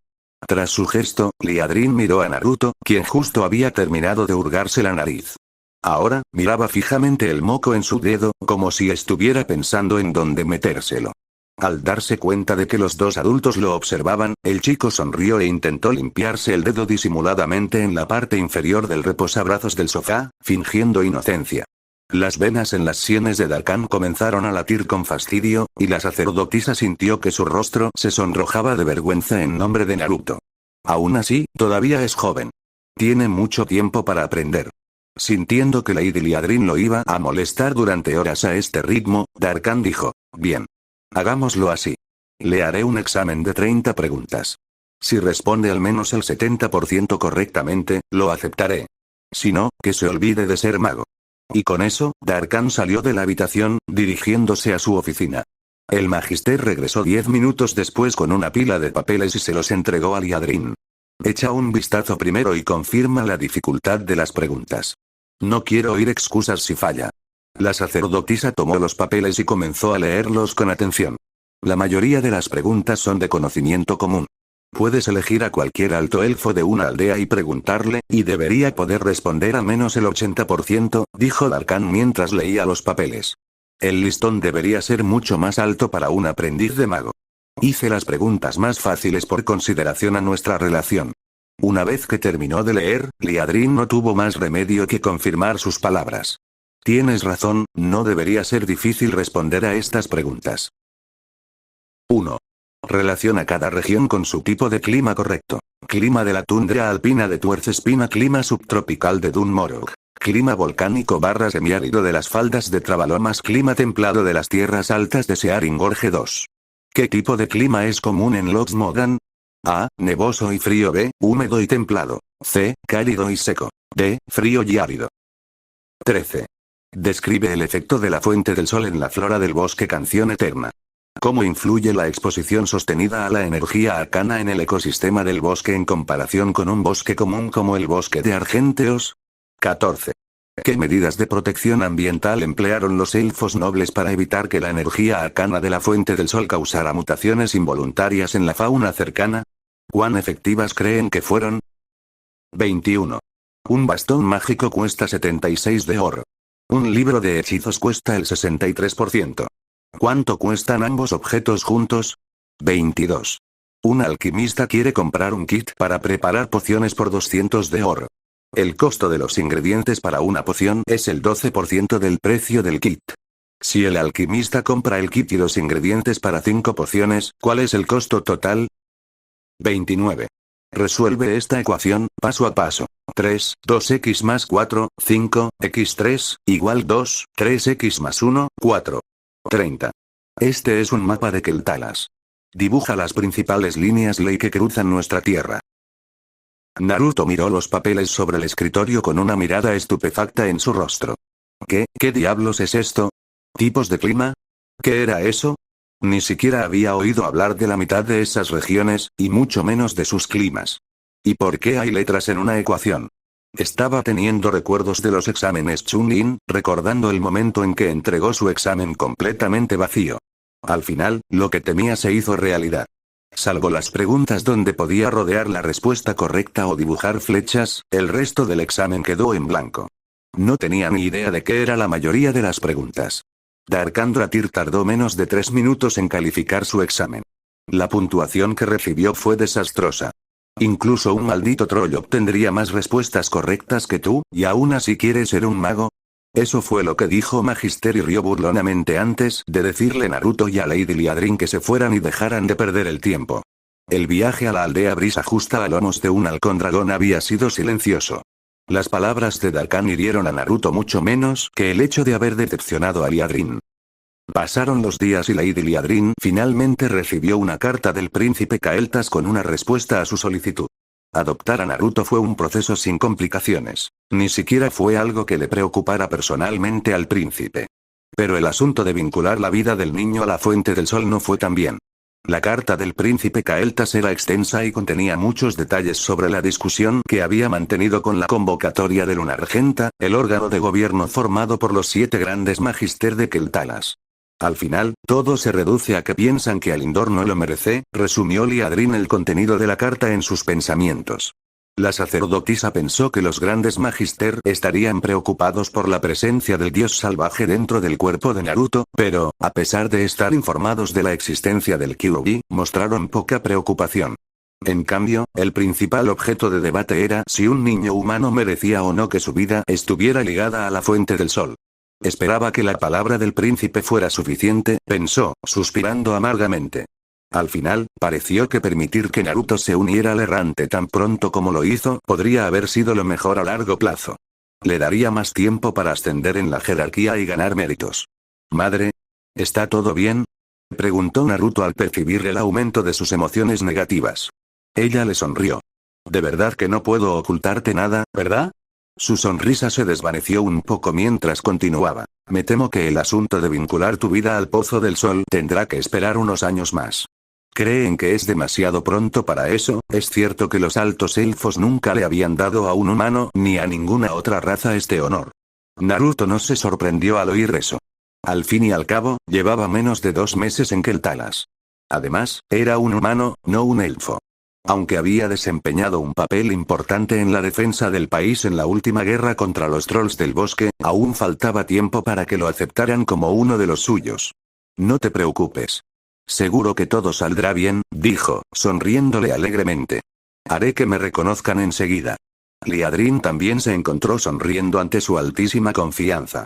Tras su gesto, Liadrin miró a Naruto, quien justo había terminado de hurgarse la nariz. Ahora, miraba fijamente el moco en su dedo, como si estuviera pensando en dónde metérselo. Al darse cuenta de que los dos adultos lo observaban, el chico sonrió e intentó limpiarse el dedo disimuladamente en la parte inferior del reposabrazos del sofá, fingiendo inocencia. Las venas en las sienes de Darkan comenzaron a latir con fastidio, y la sacerdotisa sintió que su rostro se sonrojaba de vergüenza en nombre de Naruto. Aún así, todavía es joven. Tiene mucho tiempo para aprender. Sintiendo que Lady Liadrin lo iba a molestar durante horas a este ritmo, Darkan dijo, bien. Hagámoslo así. Le haré un examen de 30 preguntas. Si responde al menos el 70% correctamente, lo aceptaré. Si no, que se olvide de ser mago. Y con eso, Darkan salió de la habitación, dirigiéndose a su oficina. El Magister regresó 10 minutos después con una pila de papeles y se los entregó a Liadrin. Echa un vistazo primero y confirma la dificultad de las preguntas. No quiero oír excusas si falla. La sacerdotisa tomó los papeles y comenzó a leerlos con atención. La mayoría de las preguntas son de conocimiento común. Puedes elegir a cualquier alto elfo de una aldea y preguntarle, y debería poder responder al menos el 80%, dijo Darkan mientras leía los papeles. El listón debería ser mucho más alto para un aprendiz de mago. Hice las preguntas más fáciles por consideración a nuestra relación. Una vez que terminó de leer, Liadrin no tuvo más remedio que confirmar sus palabras. Tienes razón, no debería ser difícil responder a estas preguntas. 1. Relaciona cada región con su tipo de clima correcto. Clima de la tundra alpina de Tuercespina, clima subtropical de Dunmorog. Clima volcánico / semiárido de las faldas de Travalomas, clima templado de las tierras altas de Searing-Gorge 2. ¿Qué tipo de clima es común en Loch Mogan? A. Nevoso y frío. B. Húmedo y templado. C. Cálido y seco. D. Frío y árido. 13. Describe el efecto de la fuente del sol en la flora del bosque. Canción eterna. ¿Cómo influye la exposición sostenida a la energía arcana en el ecosistema del bosque en comparación con un bosque común como el bosque de Argenteos? 14. ¿Qué medidas de protección ambiental emplearon los elfos nobles para evitar que la energía arcana de la fuente del sol causara mutaciones involuntarias en la fauna cercana? ¿Cuán efectivas creen que fueron? 21. Un bastón mágico cuesta 76 de oro. Un libro de hechizos cuesta el 63%. ¿Cuánto cuestan ambos objetos juntos? 22. Un alquimista quiere comprar un kit para preparar pociones por 200 de oro. El costo de los ingredientes para una poción es el 12% del precio del kit. Si el alquimista compra el kit y los ingredientes para 5 pociones, ¿cuál es el costo total? 29. Resuelve esta ecuación, paso a paso. 3, 2x más 4, 5, x3, igual 2, 3x más 1, 4. 30. Este es un mapa de Keltalas. Dibuja las principales líneas ley que cruzan nuestra tierra. Naruto miró los papeles sobre el escritorio con una mirada estupefacta en su rostro. ¿Qué diablos es esto? ¿Tipos de clima? ¿Qué era eso? Ni siquiera había oído hablar de la mitad de esas regiones, y mucho menos de sus climas. ¿Y por qué hay letras en una ecuación? Estaba teniendo recuerdos de los exámenes Chunin, recordando el momento en que entregó su examen completamente vacío. Al final, lo que temía se hizo realidad. Salvo las preguntas donde podía rodear la respuesta correcta o dibujar flechas, el resto del examen quedó en blanco. No tenía ni idea de qué era la mayoría de las preguntas. Darkandratir tardó menos de 3 minutos en calificar su examen. La puntuación que recibió fue desastrosa. Incluso un maldito troll obtendría más respuestas correctas que tú, ¿y aún así quieres ser un mago? Eso fue lo que dijo Magister y rió burlonamente antes de decirle a Naruto y a Lady Liadrin que se fueran y dejaran de perder el tiempo. El viaje a la aldea Brisa justa a lomos de un halcón dragón había sido silencioso. Las palabras de Darkan hirieron a Naruto mucho menos que el hecho de haber decepcionado a Liadrin. Pasaron los días y Lady Liadrin finalmente recibió una carta del príncipe Kael'thas con una respuesta a su solicitud. Adoptar a Naruto fue un proceso sin complicaciones. Ni siquiera fue algo que le preocupara personalmente al príncipe. Pero el asunto de vincular la vida del niño a la fuente del sol no fue tan bien. La carta del príncipe Kael'thas era extensa y contenía muchos detalles sobre la discusión que había mantenido con la convocatoria de Lunargenta, el órgano de gobierno formado por los 7 grandes magister de Keltalas. Al final, todo se reduce a que piensan que Alindor no lo merece, resumió Liadrin el contenido de la carta en sus pensamientos. La sacerdotisa pensó que los grandes magister estarían preocupados por la presencia del dios salvaje dentro del cuerpo de Naruto, pero, a pesar de estar informados de la existencia del Kyuubi, mostraron poca preocupación. En cambio, el principal objeto de debate era si un niño humano merecía o no que su vida estuviera ligada a la fuente del sol. Esperaba que la palabra del príncipe fuera suficiente, pensó, suspirando amargamente. Al final, pareció que permitir que Naruto se uniera al errante tan pronto como lo hizo, podría haber sido lo mejor a largo plazo. Le daría más tiempo para ascender en la jerarquía y ganar méritos. ¿Madre? ¿Está todo bien? Preguntó Naruto al percibir el aumento de sus emociones negativas. Ella le sonrió. De verdad que no puedo ocultarte nada, ¿verdad? Su sonrisa se desvaneció un poco mientras continuaba. Me temo que el asunto de vincular tu vida al pozo del sol tendrá que esperar unos años más. ¿Creen que es demasiado pronto para eso? Es cierto que los altos elfos nunca le habían dado a un humano ni a ninguna otra raza este honor. Naruto no se sorprendió al oír eso. Al fin y al cabo, llevaba menos de 2 meses en Keltalas. Además, era un humano, no un elfo. Aunque había desempeñado un papel importante en la defensa del país en la última guerra contra los trolls del bosque, aún faltaba tiempo para que lo aceptaran como uno de los suyos. No te preocupes. Seguro que todo saldrá bien, dijo, sonriéndole alegremente. Haré que me reconozcan enseguida. Liadrin también se encontró sonriendo ante su altísima confianza.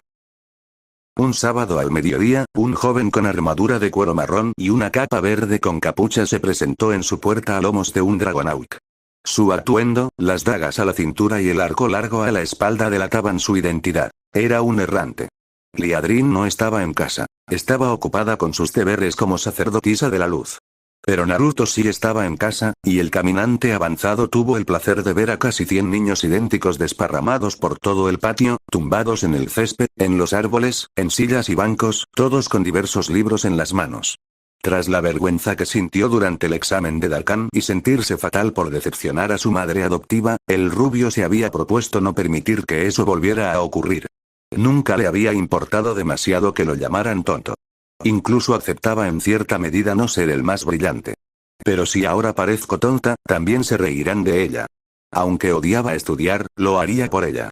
Un sábado al mediodía, un joven con armadura de cuero marrón y una capa verde con capucha se presentó en su puerta a lomos de un Dragonauk. Su atuendo, las dagas a la cintura y el arco largo a la espalda delataban su identidad. Era un errante. Liadrin no estaba en casa. Estaba ocupada con sus deberes como sacerdotisa de la luz. Pero Naruto sí estaba en casa, y el caminante avanzado tuvo el placer de ver a casi 100 niños idénticos desparramados por todo el patio, tumbados en el césped, en los árboles, en sillas y bancos, todos con diversos libros en las manos. Tras la vergüenza que sintió durante el examen de Dakan y sentirse fatal por decepcionar a su madre adoptiva, el rubio se había propuesto no permitir que eso volviera a ocurrir. Nunca le había importado demasiado que lo llamaran tonto. Incluso aceptaba en cierta medida no ser el más brillante. Pero si ahora parezco tonta, también se reirán de ella. Aunque odiaba estudiar, lo haría por ella.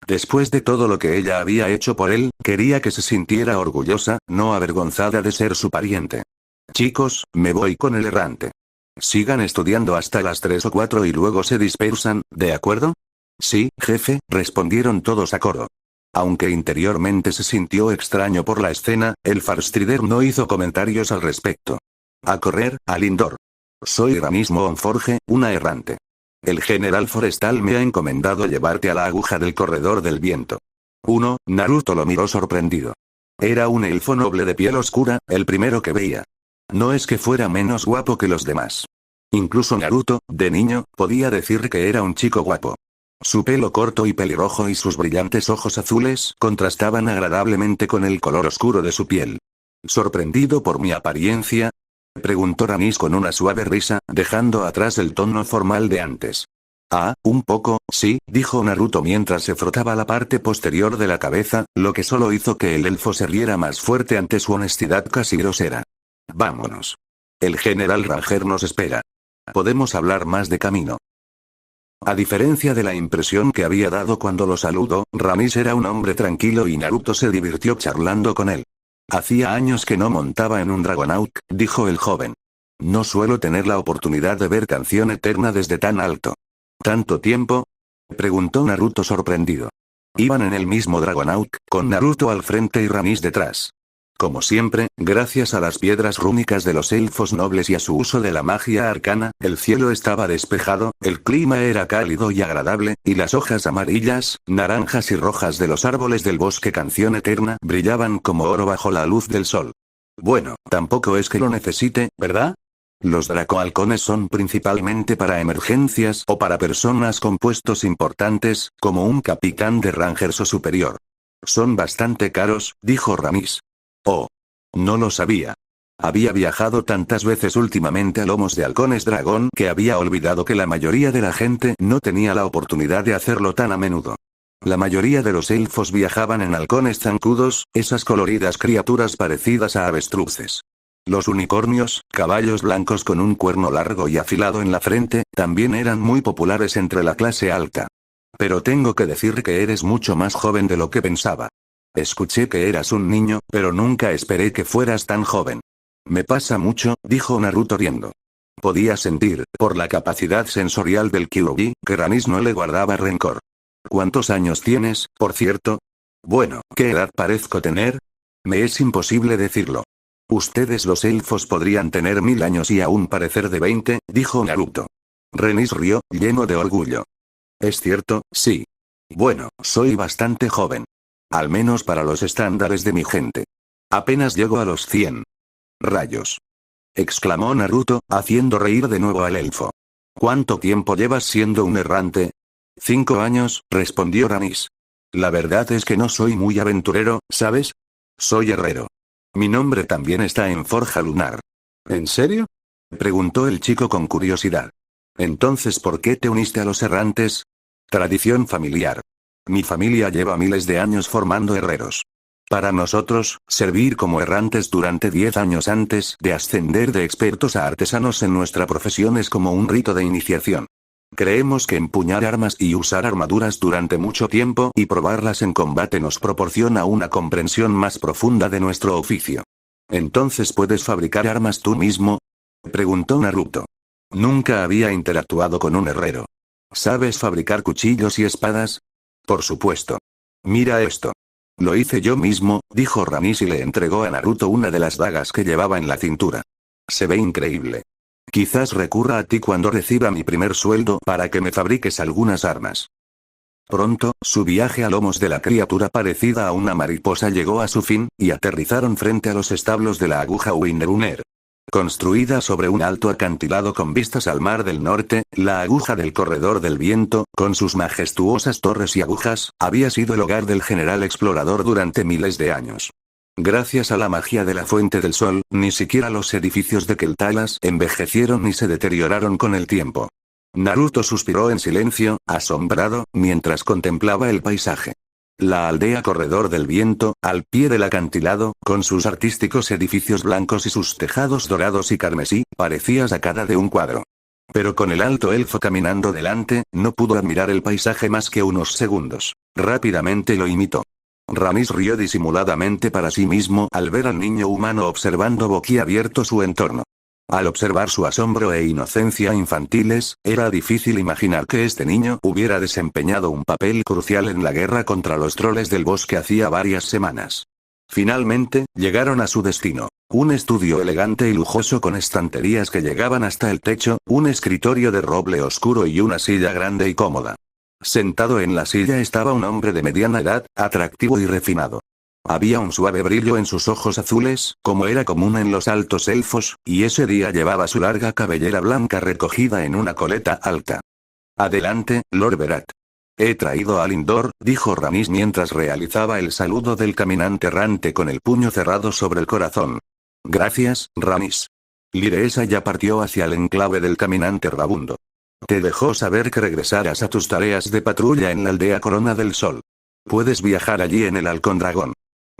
Después de todo lo que ella había hecho por él, quería que se sintiera orgullosa, no avergonzada de ser su pariente. Chicos, me voy con el errante. Sigan estudiando hasta las 3 o 4 y luego se dispersan, ¿de acuerdo? Sí, jefe, respondieron todos a coro. Aunque interiormente se sintió extraño por la escena, el Farstrider no hizo comentarios al respecto. A correr, a Lindor. Soy Ramis Moonforge, una errante. El general forestal me ha encomendado llevarte a la aguja del corredor del viento. Naruto lo miró sorprendido. Era un elfo noble de piel oscura, el primero que veía. No es que fuera menos guapo que los demás. Incluso Naruto, de niño, podía decir que era un chico guapo. Su pelo corto y pelirrojo y sus brillantes ojos azules contrastaban agradablemente con el color oscuro de su piel. ¿Sorprendido por mi apariencia?, preguntó Ramis con una suave risa, dejando atrás el tono formal de antes. Ah, un poco, sí, dijo Naruto mientras se frotaba la parte posterior de la cabeza, lo que solo hizo que el elfo se riera más fuerte ante su honestidad casi grosera. Vámonos. El general Ranger nos espera. Podemos hablar más de camino. A diferencia de la impresión que había dado cuando lo saludó, Ramis era un hombre tranquilo y Naruto se divirtió charlando con él. Hacía años que no montaba en un Dragonauk, dijo el joven. No suelo tener la oportunidad de ver Canción Eterna desde tan alto. ¿Tanto tiempo?, preguntó Naruto sorprendido. Iban en el mismo Dragonauk, con Naruto al frente y Ramis detrás. Como siempre, gracias a las piedras rúnicas de los elfos nobles y a su uso de la magia arcana, el cielo estaba despejado, el clima era cálido y agradable, y las hojas amarillas, naranjas y rojas de los árboles del bosque Canción Eterna brillaban como oro bajo la luz del sol. Bueno, tampoco es que lo necesite, ¿verdad? Los dracohalcones son principalmente para emergencias o para personas con puestos importantes, como un capitán de Rangers o superior. Son bastante caros, dijo Ramis. Oh. No lo sabía. Había viajado tantas veces últimamente a lomos de halcones dragón que había olvidado que la mayoría de la gente no tenía la oportunidad de hacerlo tan a menudo. La mayoría de los elfos viajaban en halcones zancudos, esas coloridas criaturas parecidas a avestruces. Los unicornios, caballos blancos con un cuerno largo y afilado en la frente, también eran muy populares entre la clase alta. Pero tengo que decir que eres mucho más joven de lo que pensaba. Escuché que eras un niño, pero nunca esperé que fueras tan joven. Me pasa mucho, dijo Naruto riendo. Podía sentir, por la capacidad sensorial del Kyuubi, que Ramis no le guardaba rencor. ¿Cuántos años tienes, por cierto? Bueno, ¿qué edad parezco tener? Me es imposible decirlo. Ustedes los elfos podrían tener 1000 años y aún parecer de 20, dijo Naruto. Ramis rió, lleno de orgullo. Es cierto, sí. Bueno, soy bastante joven. Al menos para los estándares de mi gente. Apenas llego a los 100. Rayos. Exclamó Naruto, haciendo reír de nuevo al elfo. ¿Cuánto tiempo llevas siendo un errante? 5 años, respondió Ramis. La verdad es que no soy muy aventurero, ¿sabes? Soy herrero. Mi nombre también está en Forja Lunar. ¿En serio?, preguntó el chico con curiosidad. Entonces, ¿por qué te uniste a los errantes? Tradición familiar. Mi familia lleva miles de años formando herreros. Para nosotros, servir como errantes durante 10 años antes de ascender de expertos a artesanos en nuestra profesión es como un rito de iniciación. Creemos que empuñar armas y usar armaduras durante mucho tiempo y probarlas en combate nos proporciona una comprensión más profunda de nuestro oficio. ¿Entonces puedes fabricar armas tú mismo?, preguntó Naruto. Nunca había interactuado con un herrero. ¿Sabes fabricar cuchillos y espadas? Por supuesto. Mira esto. Lo hice yo mismo, dijo Ramis y le entregó a Naruto una de las dagas que llevaba en la cintura. Se ve increíble. Quizás recurra a ti cuando reciba mi primer sueldo para que me fabriques algunas armas. Pronto, su viaje a lomos de la criatura parecida a una mariposa llegó a su fin, y aterrizaron frente a los establos de la aguja Winneruner. Construida sobre un alto acantilado con vistas al mar del norte, la aguja del corredor del viento, con sus majestuosas torres y agujas, había sido el hogar del general explorador durante miles de años. Gracias a la magia de la Fuente del Sol, ni siquiera los edificios de Keltalas envejecieron ni se deterioraron con el tiempo. Naruto suspiró en silencio, asombrado, mientras contemplaba el paisaje. La aldea Corredor del Viento, al pie del acantilado, con sus artísticos edificios blancos y sus tejados dorados y carmesí, parecía sacada de un cuadro. Pero con el alto elfo caminando delante, no pudo admirar el paisaje más que unos segundos. Rápidamente lo imitó. Ramis rió disimuladamente para sí mismo al ver al niño humano observando boquiabierto su entorno. Al observar su asombro e inocencia infantiles, era difícil imaginar que este niño hubiera desempeñado un papel crucial en la guerra contra los troles del bosque hacía varias semanas. Finalmente, llegaron a su destino. Un estudio elegante y lujoso con estanterías que llegaban hasta el techo, un escritorio de roble oscuro y una silla grande y cómoda. Sentado en la silla estaba un hombre de mediana edad, atractivo y refinado. Había un suave brillo en sus ojos azules, como era común en los altos elfos, y ese día llevaba su larga cabellera blanca recogida en una coleta alta. Adelante, Lord Berat. He traído a Lindor, dijo Ramis mientras realizaba el saludo del caminante errante con el puño cerrado sobre el corazón. Gracias, Ramis. Lireesa ya partió hacia el enclave del caminante rabundo. Te dejó saber que regresaras a tus tareas de patrulla en la aldea Corona del Sol. Puedes viajar allí en el Halcón Dragón.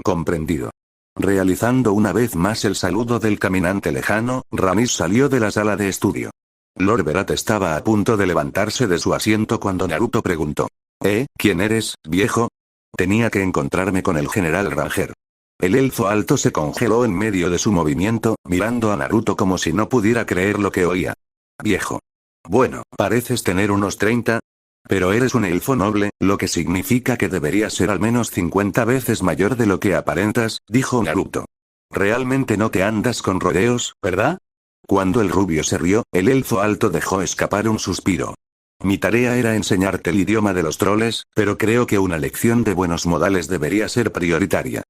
Comprendido. Realizando una vez más el saludo del caminante lejano, Ramis salió de la sala de estudio. Lord Berat estaba a punto de levantarse de su asiento cuando Naruto preguntó. ¿Quién eres, viejo? Tenía que encontrarme con el general Ranger. El elfo alto se congeló en medio de su movimiento, mirando a Naruto como si no pudiera creer lo que oía. Viejo. Bueno, pareces tener unos 30. Pero eres un elfo noble, lo que significa que deberías ser al menos 50 veces mayor de lo que aparentas, dijo Naruto. Realmente no te andas con rodeos, ¿verdad? Cuando el rubio se rió, el elfo alto dejó escapar un suspiro. Mi tarea era enseñarte el idioma de los troles, pero creo que una lección de buenos modales debería ser prioritaria.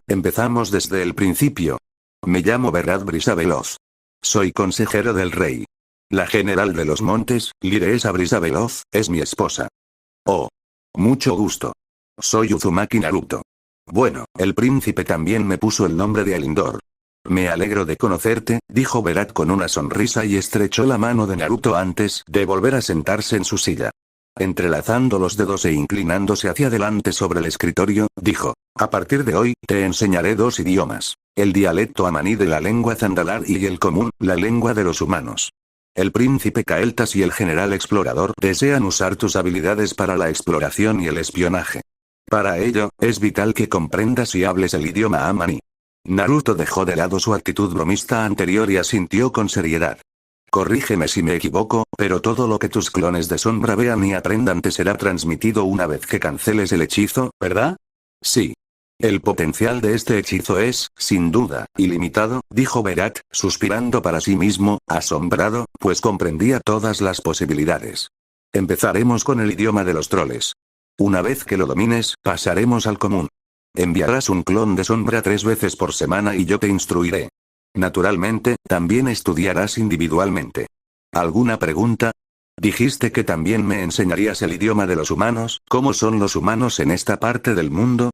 Empezamos desde el principio. Me llamo Berat Brisa Veloz. Soy consejero del rey. La general de los montes, Lireesa Brisa Veloz, es mi esposa. Oh. Mucho gusto. Soy Uzumaki Naruto. Bueno, el príncipe también me puso el nombre de Alindor. Me alegro de conocerte, dijo Berat con una sonrisa y estrechó la mano de Naruto antes de volver a sentarse en su silla. Entrelazando los dedos e inclinándose hacia adelante sobre el escritorio, dijo, a partir de hoy, te enseñaré 2 idiomas. El dialecto amaní de la lengua zandalar y el común, la lengua de los humanos. El príncipe Kael'thas y el general explorador desean usar tus habilidades para la exploración y el espionaje. Para ello, es vital que comprendas y hables el idioma amaní. Naruto dejó de lado su actitud bromista anterior y asintió con seriedad. Corrígeme si me equivoco, pero todo lo que tus clones de sombra vean y aprendan te será transmitido una vez que canceles el hechizo, ¿verdad? Sí. El potencial de este hechizo es, sin duda, ilimitado, dijo Berat, suspirando para sí mismo, asombrado, pues comprendía todas las posibilidades. Empezaremos con el idioma de los troles. Una vez que lo domines, pasaremos al común. Enviarás un clon de sombra 3 veces por semana y yo te instruiré. Naturalmente, también estudiarás individualmente. ¿Alguna pregunta? Dijiste que también me enseñarías el idioma de los humanos, ¿cómo son los humanos en esta parte del mundo?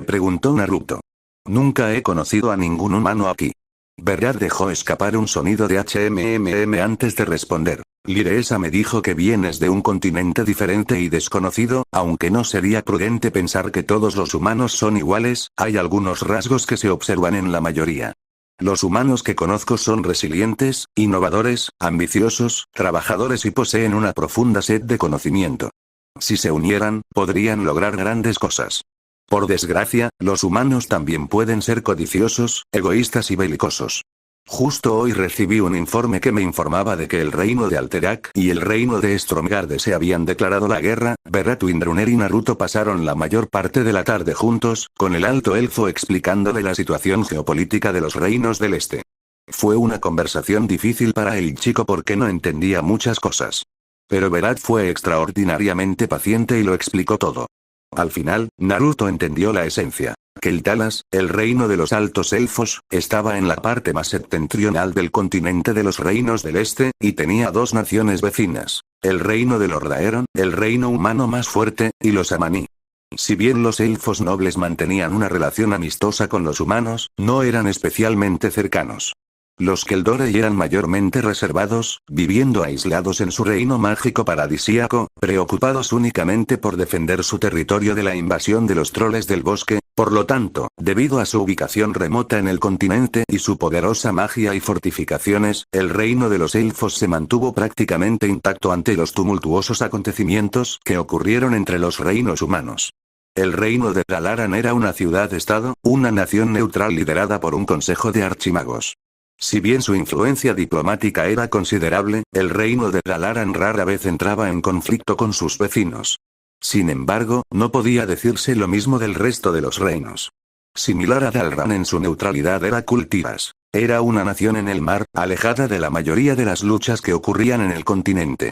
Preguntó Naruto. Nunca he conocido a ningún humano aquí. Berat dejó escapar un sonido de HMMM antes de responder. Lireesa me dijo que vienes de un continente diferente y desconocido, aunque no sería prudente pensar que todos los humanos son iguales, hay algunos rasgos que se observan en la mayoría. Los humanos que conozco son resilientes, innovadores, ambiciosos, trabajadores y poseen una profunda sed de conocimiento. Si se unieran, podrían lograr grandes cosas. Por desgracia, los humanos también pueden ser codiciosos, egoístas y belicosos. Justo hoy recibí un informe que me informaba de que el reino de Alterac y el reino de Stromgarde se habían declarado la guerra. Berat Windrunner y Naruto pasaron la mayor parte de la tarde juntos, con el alto elfo explicándole la situación geopolítica de los reinos del este. Fue una conversación difícil para el chico porque no entendía muchas cosas. Pero Berat fue extraordinariamente paciente y lo explicó todo. Al final, Naruto entendió la esencia. Que el Talas, el reino de los altos elfos, estaba en la parte más septentrional del continente de los reinos del este, y tenía dos naciones vecinas. El reino de los Daeron, el reino humano más fuerte, y los Amaní. Si bien los elfos nobles mantenían una relación amistosa con los humanos, no eran especialmente cercanos. Los Keldorei eran mayormente reservados, viviendo aislados en su reino mágico paradisíaco, preocupados únicamente por defender su territorio de la invasión de los troles del bosque. Por lo tanto, debido a su ubicación remota en el continente y su poderosa magia y fortificaciones, el reino de los elfos se mantuvo prácticamente intacto ante los tumultuosos acontecimientos que ocurrieron entre los reinos humanos. El reino de Dalaran era una ciudad-estado, una nación neutral liderada por un consejo de archimagos. Si bien su influencia diplomática era considerable, el reino de Dalaran rara vez entraba en conflicto con sus vecinos. Sin embargo, no podía decirse lo mismo del resto de los reinos. Similar a Dalran en su neutralidad era Kultiras. Era una nación en el mar, alejada de la mayoría de las luchas que ocurrían en el continente.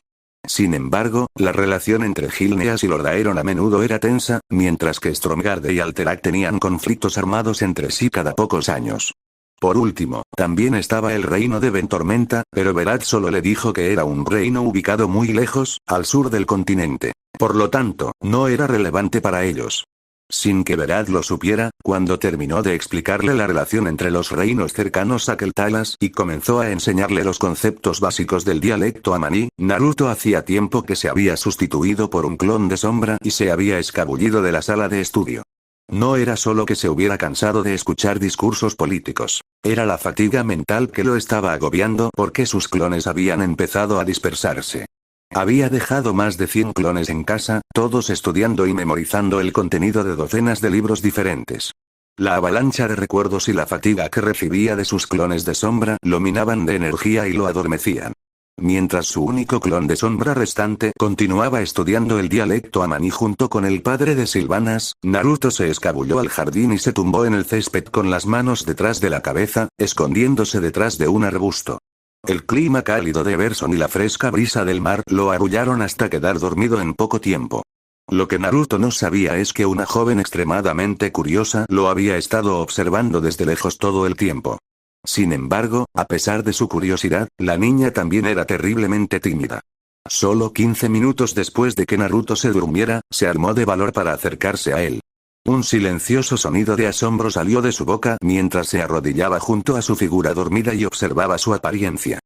Sin embargo, la relación entre Gilneas y Lordaeron a menudo era tensa, mientras que Stromgarde y Alterac tenían conflictos armados entre sí cada pocos años. Por último, también estaba el reino de Ventormenta, pero Berat solo le dijo que era un reino ubicado muy lejos, al sur del continente. Por lo tanto, no era relevante para ellos. Sin que Berat lo supiera, cuando terminó de explicarle la relación entre los reinos cercanos a Keltalas y comenzó a enseñarle los conceptos básicos del dialecto amaní, Naruto hacía tiempo que se había sustituido por un clon de sombra y se había escabullido de la sala de estudio. No era solo que se hubiera cansado de escuchar discursos políticos. Era la fatiga mental que lo estaba agobiando porque sus clones habían empezado a dispersarse. Había dejado más de 100 clones en casa, todos estudiando y memorizando el contenido de docenas de libros diferentes. La avalancha de recuerdos y la fatiga que recibía de sus clones de sombra lo minaban de energía y lo adormecían. Mientras su único clon de sombra restante continuaba estudiando el dialecto amaní junto con el padre de Sylvanas, Naruto se escabulló al jardín y se tumbó en el césped con las manos detrás de la cabeza, escondiéndose detrás de un arbusto. El clima cálido de Everson y la fresca brisa del mar lo arrullaron hasta quedar dormido en poco tiempo. Lo que Naruto no sabía es que una joven extremadamente curiosa lo había estado observando desde lejos todo el tiempo. Sin embargo, a pesar de su curiosidad, la niña también era terriblemente tímida. Solo 15 minutos después de que Naruto se durmiera, se armó de valor para acercarse a él. Un silencioso sonido de asombro salió de su boca mientras se arrodillaba junto a su figura dormida y observaba su apariencia.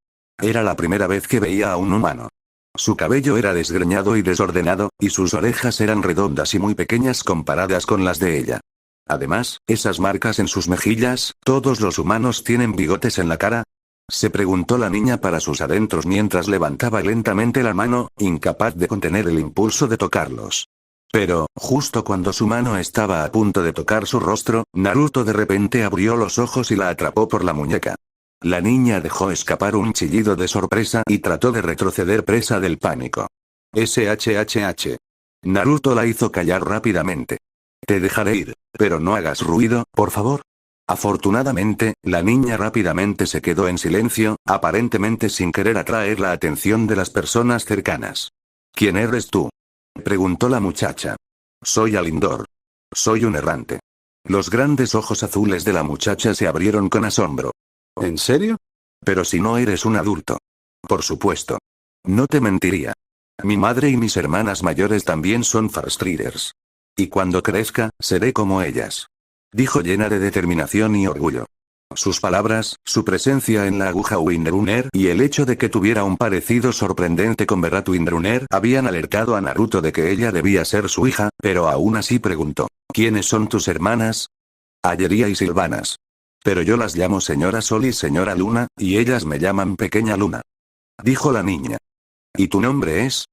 Era la primera vez que veía a un humano. Su cabello era desgreñado y desordenado, y sus orejas eran redondas y muy pequeñas comparadas con las de ella. Además, esas marcas en sus mejillas, ¿todos los humanos tienen bigotes en la cara? Se preguntó la niña para sus adentros mientras levantaba lentamente la mano, incapaz de contener el impulso de tocarlos. Pero, justo cuando su mano estaba a punto de tocar su rostro, Naruto de repente abrió los ojos y la atrapó por la muñeca. La niña dejó escapar un chillido de sorpresa y trató de retroceder presa del pánico. SHHH. Naruto la hizo callar rápidamente. Te dejaré ir, pero no hagas ruido, por favor. Afortunadamente, la niña rápidamente se quedó en silencio, aparentemente sin querer atraer la atención de las personas cercanas. ¿Quién eres tú?, preguntó la muchacha. Soy Alindor. Soy un errante. Los grandes ojos azules de la muchacha se abrieron con asombro. ¿En serio? Pero si no eres un adulto. Por supuesto. No te mentiría. Mi madre y mis hermanas mayores también son Farstriders. Y cuando crezca, seré como ellas. Dijo llena de determinación y orgullo. Sus palabras, su presencia en la aguja Windrunner y el hecho de que tuviera un parecido sorprendente con Berat Windrunner habían alertado a Naruto de que ella debía ser su hija, pero aún así preguntó. ¿Quiénes son tus hermanas? Ayeria y Sylvanas. Pero yo las llamo señora Sol y señora Luna, y ellas me llaman pequeña Luna. Dijo la niña. ¿Y tu nombre es?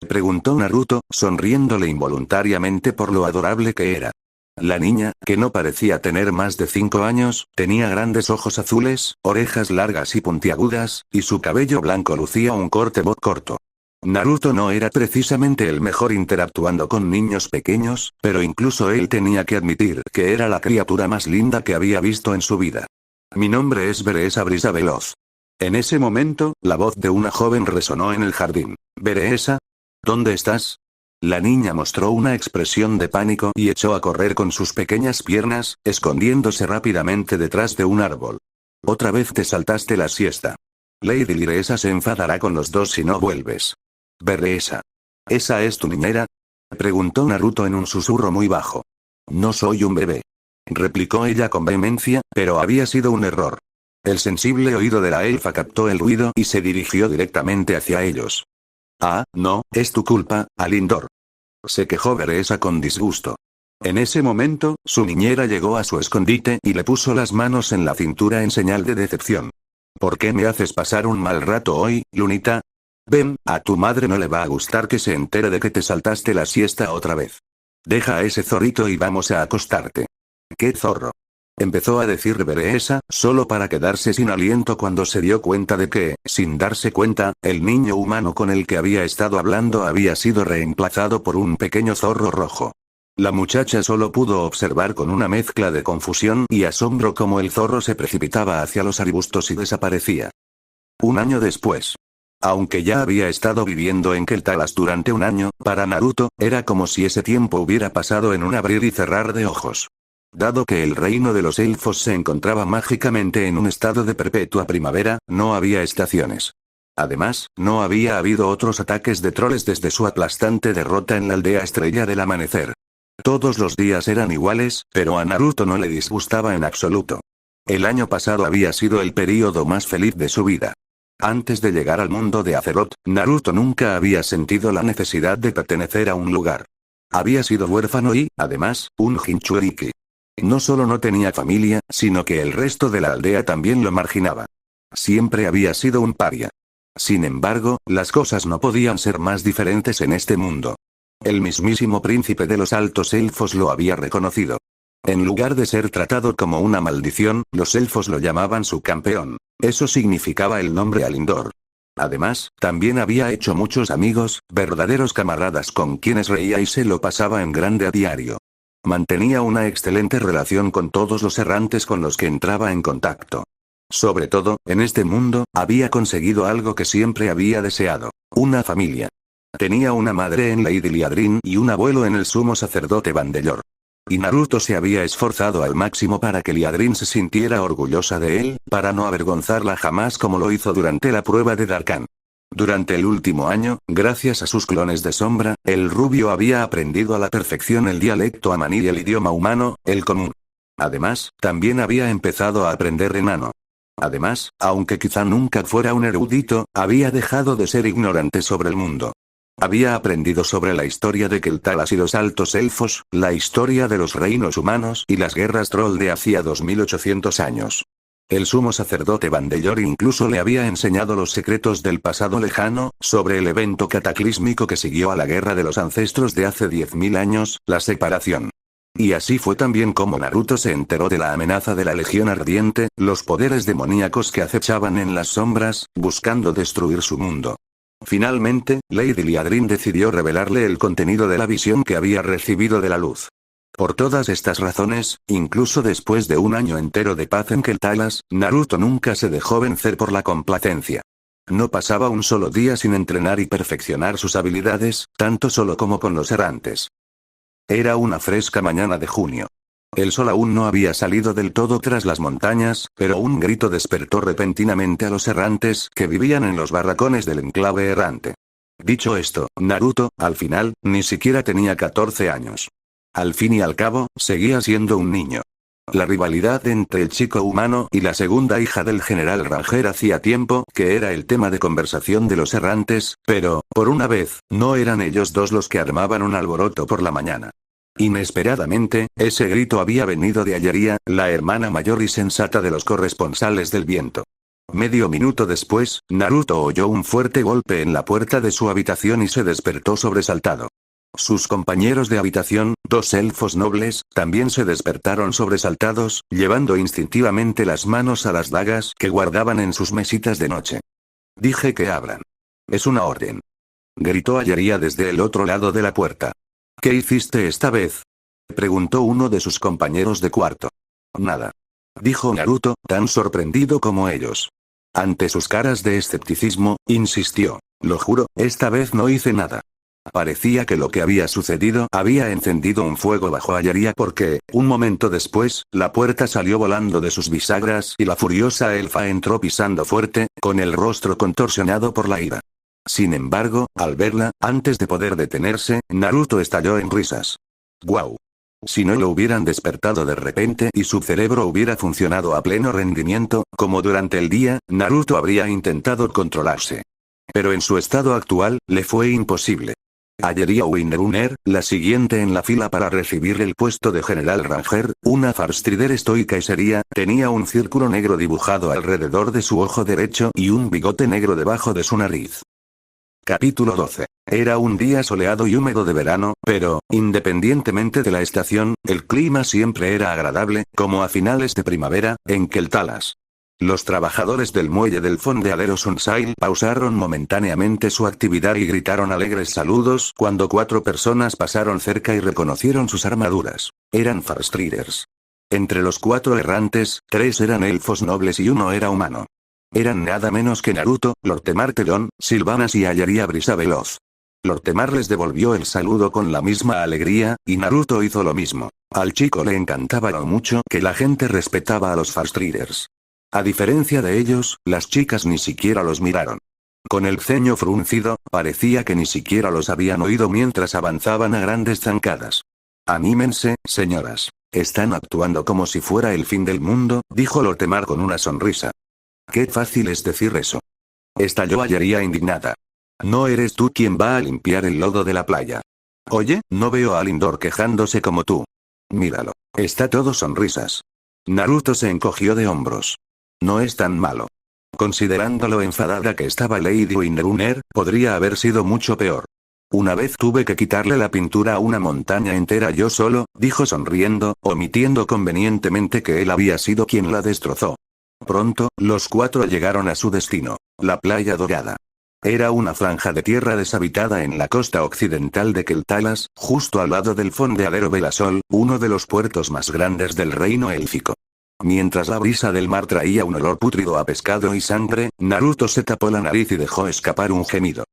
Preguntó Naruto, sonriéndole involuntariamente por lo adorable que era. La niña, que no parecía tener más de 5 años, tenía grandes ojos azules, orejas largas y puntiagudas, y su cabello blanco lucía un corte voz corto. Naruto no era precisamente el mejor interactuando con niños pequeños, pero incluso él tenía que admitir que era la criatura más linda que había visto en su vida. Mi nombre es Beresa Brisa Veloz. En ese momento, la voz de una joven resonó en el jardín. Beresa, ¿dónde estás? La niña mostró una expresión de pánico y echó a correr con sus pequeñas piernas, escondiéndose rápidamente detrás de un árbol. Otra vez te saltaste la siesta. Lady Liresa se enfadará con los dos si no vuelves. Beresa. ¿Esa es tu niñera? Preguntó Naruto en un susurro muy bajo. No soy un bebé. Replicó ella con vehemencia, pero había sido un error. El sensible oído de la elfa captó el ruido y se dirigió directamente hacia ellos. Ah, no, es tu culpa, Alindor. Se quejó Beresa con disgusto. En ese momento, su niñera llegó a su escondite y le puso las manos en la cintura en señal de decepción. ¿Por qué me haces pasar un mal rato hoy, Lunita? Ven, a tu madre no le va a gustar que se entere de que te saltaste la siesta otra vez. Deja a ese zorrito y vamos a acostarte. ¿Qué zorro? Empezó a decir Beresa, solo para quedarse sin aliento cuando se dio cuenta de que, sin darse cuenta, el niño humano con el que había estado hablando había sido reemplazado por un pequeño zorro rojo. La muchacha solo pudo observar con una mezcla de confusión y asombro cómo el zorro se precipitaba hacia los arbustos y desaparecía. Un año después. Aunque ya había estado viviendo en Keltalas durante un año, para Naruto, era como si ese tiempo hubiera pasado en un abrir y cerrar de ojos. Dado que el reino de los elfos se encontraba mágicamente en un estado de perpetua primavera, no había estaciones. Además, no había habido otros ataques de troles desde su aplastante derrota en la aldea Estrella del Amanecer. Todos los días eran iguales, pero a Naruto no le disgustaba en absoluto. El año pasado había sido el período más feliz de su vida. Antes de llegar al mundo de Azeroth, Naruto nunca había sentido la necesidad de pertenecer a un lugar. Había sido huérfano y, además, un Jinchuriki. No solo no tenía familia, sino que el resto de la aldea también lo marginaba. Siempre había sido un paria. Sin embargo, las cosas no podían ser más diferentes en este mundo. El mismísimo príncipe de los altos elfos lo había reconocido. En lugar de ser tratado como una maldición, los elfos lo llamaban su campeón. Eso significaba el nombre Alindor. Además, también había hecho muchos amigos, verdaderos camaradas con quienes reía y se lo pasaba en grande a diario. Mantenía una excelente relación con todos los errantes con los que entraba en contacto. Sobre todo, en este mundo, había conseguido algo que siempre había deseado: una familia. Tenía una madre en Lady Liadrin y un abuelo en el sumo sacerdote Vandelor. Y Naruto se había esforzado al máximo para que Liadrin se sintiera orgullosa de él, para no avergonzarla jamás como lo hizo durante la prueba de Darkan. Durante el último año, gracias a sus clones de sombra, el rubio había aprendido a la perfección el dialecto amaní y el idioma humano, el común. Además, también había empezado a aprender enano. Además, aunque quizá nunca fuera un erudito, había dejado de ser ignorante sobre el mundo. Había aprendido sobre la historia de Keltalas y los altos elfos, la historia de los reinos humanos y las guerras troll de hacía 2800 años. El sumo sacerdote Vandelor incluso le había enseñado los secretos del pasado lejano, sobre el evento cataclísmico que siguió a la guerra de los ancestros de hace 10.000 años, la separación. Y así fue también como Naruto se enteró de la amenaza de la Legión Ardiente, los poderes demoníacos que acechaban en las sombras, buscando destruir su mundo. Finalmente, Lady Liadrin decidió revelarle el contenido de la visión que había recibido de la luz. Por todas estas razones, incluso después de un año entero de paz en Keltalas, Naruto nunca se dejó vencer por la complacencia. No pasaba un solo día sin entrenar y perfeccionar sus habilidades, tanto solo como con los errantes. Era una fresca mañana de junio. El sol aún no había salido del todo tras las montañas, pero un grito despertó repentinamente a los errantes que vivían en los barracones del enclave errante. Dicho esto, Naruto, al final, ni siquiera tenía 14 años. Al fin y al cabo, seguía siendo un niño. La rivalidad entre el chico humano y la segunda hija del general Ranger hacía tiempo que era el tema de conversación de los errantes, pero, por una vez, no eran ellos dos los que armaban un alboroto por la mañana. Inesperadamente, ese grito había venido de Ayeria, la hermana mayor y sensata de los corresponsales del viento. Medio minuto después, Naruto oyó un fuerte golpe en la puerta de su habitación y se despertó sobresaltado. Sus compañeros de habitación, dos elfos nobles, también se despertaron sobresaltados, llevando instintivamente las manos a las dagas que guardaban en sus mesitas de noche. Dije que abran. Es una orden. Gritó Ayeria desde el otro lado de la puerta. ¿Qué hiciste esta vez? Preguntó uno de sus compañeros de cuarto. Nada. Dijo Naruto, tan sorprendido como ellos. Ante sus caras de escepticismo, insistió. Lo juro, esta vez no hice nada. Parecía que lo que había sucedido había encendido un fuego bajo Ayeria porque, un momento después, la puerta salió volando de sus bisagras y la furiosa elfa entró pisando fuerte, con el rostro contorsionado por la ira. Sin embargo, al verla, antes de poder detenerse, Naruto estalló en risas. ¡Guau! Si no lo hubieran despertado de repente y su cerebro hubiera funcionado a pleno rendimiento, como durante el día, Naruto habría intentado controlarse. Pero en su estado actual, le fue imposible. Ayeria Winneruner, la siguiente en la fila para recibir el puesto de General Ranger, una Farstrider estoica y seria, tenía un círculo negro dibujado alrededor de su ojo derecho y un bigote negro debajo de su nariz. Capítulo 12. Era un día soleado y húmedo de verano, pero, independientemente de la estación, el clima siempre era agradable, como a finales de primavera, en Keltalas. Los trabajadores del muelle del fondeadero Sunsail pausaron momentáneamente su actividad y gritaron alegres saludos cuando 4 personas pasaron cerca y reconocieron sus armaduras. Eran Farstriders. Entre los 4 errantes, 3 eran elfos nobles y 1 era humano. Eran nada menos que Naruto, Lortemar Telón, Sylvanas y Ayeria Brisa Veloz. Lortemar les devolvió el saludo con la misma alegría, y Naruto hizo lo mismo. Al chico le encantaba lo mucho que la gente respetaba a los Farstriders. A diferencia de ellos, las chicas ni siquiera los miraron. Con el ceño fruncido, parecía que ni siquiera los habían oído mientras avanzaban a grandes zancadas. Anímense, señoras. Están actuando como si fuera el fin del mundo, dijo Lortemar con una sonrisa. Qué fácil es decir eso. Estalló Ayeria indignada. No eres tú quien va a limpiar el lodo de la playa. Oye, no veo a Lindor quejándose como tú. Míralo. Está todo sonrisas. Naruto se encogió de hombros. No es tan malo. Considerando lo enfadada que estaba Lady Winneruner, podría haber sido mucho peor. Una vez tuve que quitarle la pintura a una montaña entera yo solo, dijo sonriendo, omitiendo convenientemente que él había sido quien la destrozó. Pronto, los 4 llegaron a su destino, la playa dorada. Era una franja de tierra deshabitada en la costa occidental de Keltalas, justo al lado del fondeadero Velasol, uno de los puertos más grandes del reino élfico. Mientras la brisa del mar traía un olor pútrido a pescado y sangre, Naruto se tapó la nariz y dejó escapar un gemido.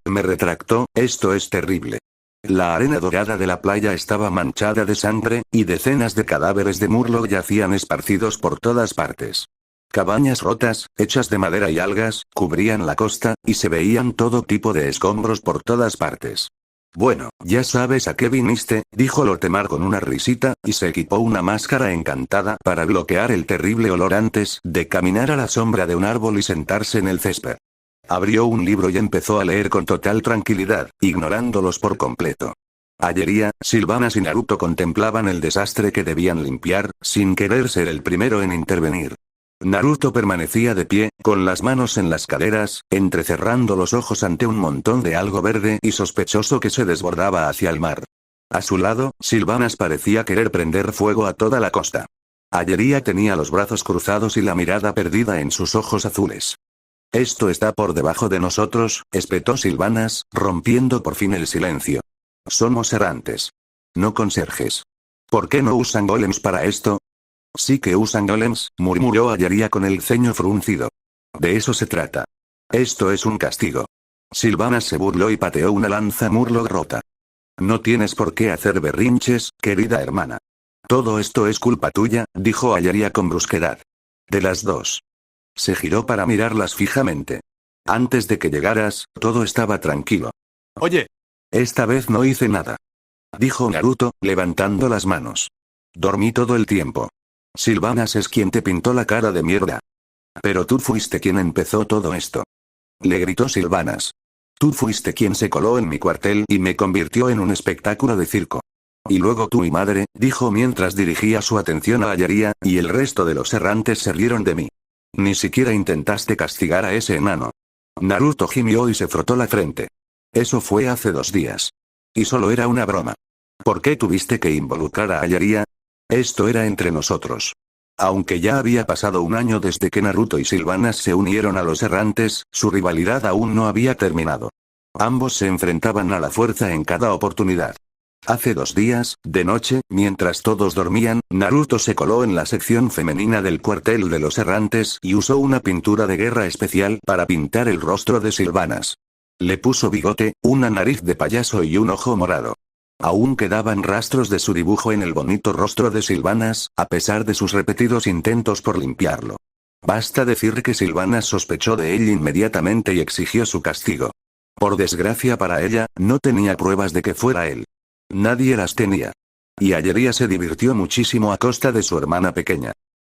Me retractó, esto es terrible. La arena dorada de la playa estaba manchada de sangre, y decenas de cadáveres de Murloc yacían esparcidos por todas partes. Cabañas rotas, hechas de madera y algas, cubrían la costa, y se veían todo tipo de escombros por todas partes. Bueno, ya sabes a qué viniste, dijo Lortemar con una risita, y se equipó una máscara encantada para bloquear el terrible olor antes de caminar a la sombra de un árbol y sentarse en el césped. Abrió un libro y empezó a leer con total tranquilidad, ignorándolos por completo. Ayeria, Sylvanas y Naruto contemplaban el desastre que debían limpiar, sin querer ser el primero en intervenir. Naruto permanecía de pie, con las manos en las caderas, entrecerrando los ojos ante un montón de algo verde y sospechoso que se desbordaba hacia el mar. A su lado, Sylvanas parecía querer prender fuego a toda la costa. Ayeria tenía los brazos cruzados y la mirada perdida en sus ojos azules. Esto está por debajo de nosotros, espetó Sylvanas, rompiendo por fin el silencio. Somos errantes. No conserjes. ¿Por qué no usan golems para esto? Sí que usan golems, murmuró Ayeria con el ceño fruncido. De eso se trata. Esto es un castigo. Sylvanas se burló y pateó una lanza Murloc rota. No tienes por qué hacer berrinches, querida hermana. Todo esto es culpa tuya, dijo Ayeria con brusquedad. De las dos. Se giró para mirarlas fijamente. Antes de que llegaras, todo estaba tranquilo. Oye. Esta vez no hice nada. Dijo Naruto, levantando las manos. Dormí todo el tiempo. Sylvanas es quien te pintó la cara de mierda. Pero tú fuiste quien empezó todo esto. Le gritó Sylvanas. Tú fuiste quien se coló en mi cuartel y me convirtió en un espectáculo de circo. Y luego tú y madre, dijo mientras dirigía su atención a Ayeria, y el resto de los errantes se rieron de mí. Ni siquiera intentaste castigar a ese enano. Naruto gimió y se frotó la frente. Eso fue hace 2 días. Y solo era una broma. ¿Por qué tuviste que involucrar a Ayeria? Esto era entre nosotros. Aunque ya había pasado un año desde que Naruto y Sylvanas se unieron a los errantes, su rivalidad aún no había terminado. Ambos se enfrentaban a la fuerza en cada oportunidad. Hace 2 días, de noche, mientras todos dormían, Naruto se coló en la sección femenina del cuartel de los errantes y usó una pintura de guerra especial para pintar el rostro de Sylvanas. Le puso bigote, una nariz de payaso y un ojo morado. Aún quedaban rastros de su dibujo en el bonito rostro de Sylvanas, a pesar de sus repetidos intentos por limpiarlo. Basta decir que Sylvanas sospechó de él inmediatamente y exigió su castigo. Por desgracia para ella, no tenía pruebas de que fuera él. Nadie las tenía. Y Ayeria se divirtió muchísimo a costa de su hermana pequeña.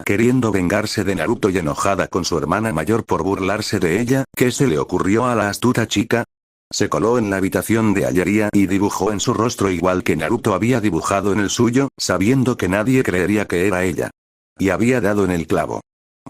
Queriendo vengarse de Naruto y enojada con su hermana mayor por burlarse de ella, ¿qué se le ocurrió a la astuta chica? Se coló en la habitación de Ayeria y dibujó en su rostro igual que Naruto había dibujado en el suyo, sabiendo que nadie creería que era ella. Y había dado en el clavo.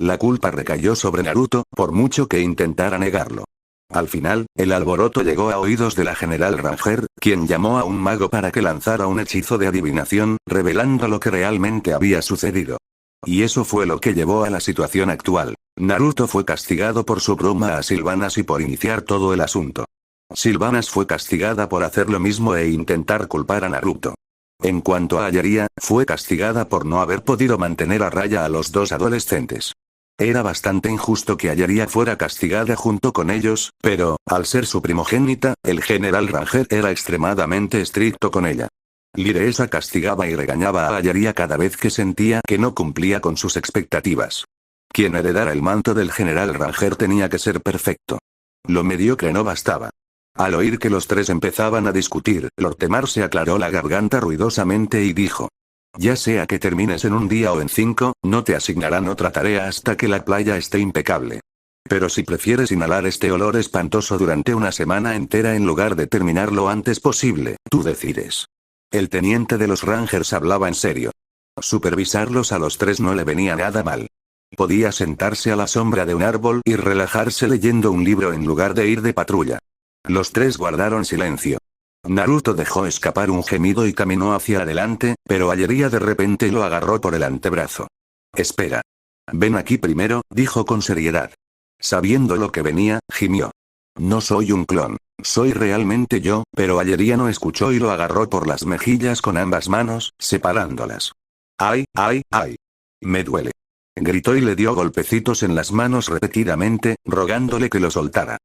La culpa recayó sobre Naruto, por mucho que intentara negarlo. Al final, el alboroto llegó a oídos de la General Ranger, quien llamó a un mago para que lanzara un hechizo de adivinación, revelando lo que realmente había sucedido. Y eso fue lo que llevó a la situación actual. Naruto fue castigado por su broma a Sylvanas y por iniciar todo el asunto. Sylvanas fue castigada por hacer lo mismo e intentar culpar a Naruto. En cuanto a Ayeria, fue castigada por no haber podido mantener a raya a los 2 adolescentes. Era bastante injusto que Ayeria fuera castigada junto con ellos, pero, al ser su primogénita, el general Ranger era extremadamente estricto con ella. Liresa castigaba y regañaba a Ayeria cada vez que sentía que no cumplía con sus expectativas. Quien heredara el manto del general Ranger tenía que ser perfecto. Lo mediocre no bastaba. Al oír que los 3 empezaban a discutir, Lord Temar se aclaró la garganta ruidosamente y dijo: ya sea que termines en un día o en 5, no te asignarán otra tarea hasta que la playa esté impecable. Pero si prefieres inhalar este olor espantoso durante una semana entera en lugar de terminar lo antes posible, tú decides. El teniente de los Rangers hablaba en serio. Supervisarlos a los 3 no le venía nada mal. Podía sentarse a la sombra de un árbol y relajarse leyendo un libro en lugar de ir de patrulla. Los 3 guardaron silencio. Naruto dejó escapar un gemido y caminó hacia adelante, pero Ayeria de repente lo agarró por el antebrazo. Espera. Ven aquí primero, dijo con seriedad. Sabiendo lo que venía, gimió. No soy un clon. Soy realmente yo, pero Ayeria no escuchó y lo agarró por las mejillas con ambas manos, separándolas. ¡Ay, ay, ay! Me duele. Gritó y le dio golpecitos en las manos repetidamente, rogándole que lo soltara.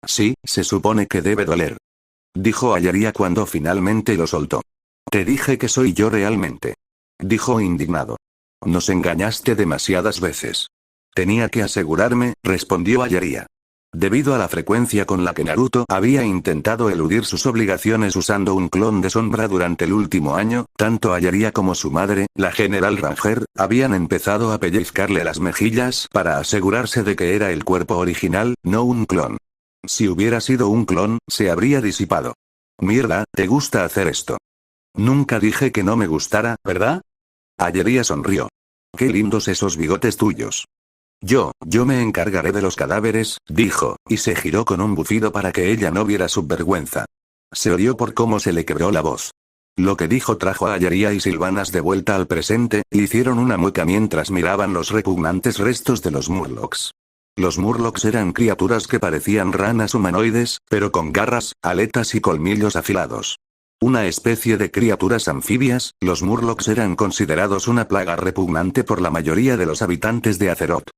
Sí, se supone que debe doler. Dijo Ayeria cuando finalmente lo soltó. Te dije que soy yo realmente. Dijo indignado. Nos engañaste demasiadas veces. Tenía que asegurarme, respondió Ayeria. Debido a la frecuencia con la que Naruto había intentado eludir sus obligaciones usando un clon de sombra durante el último año, tanto Ayeria como su madre, la General Ranger, habían empezado a pellizcarle las mejillas para asegurarse de que era el cuerpo original, no un clon. Si hubiera sido un clon, se habría disipado. Mierda, ¿te gusta hacer esto? Nunca dije que no me gustara, ¿verdad? Ayeria sonrió. Qué lindos esos bigotes tuyos. Yo me encargaré de los cadáveres, dijo, y se giró con un bufido para que ella no viera su vergüenza. Se oyó por cómo se le quebró la voz. Lo que dijo trajo a Ayeria y Sylvanas de vuelta al presente, e hicieron una mueca mientras miraban los repugnantes restos de los Murlocs. Los Murlocs eran criaturas que parecían ranas humanoides, pero con garras, aletas y colmillos afilados. Una especie de criaturas anfibias, los Murlocs eran considerados una plaga repugnante por la mayoría de los habitantes de Azeroth.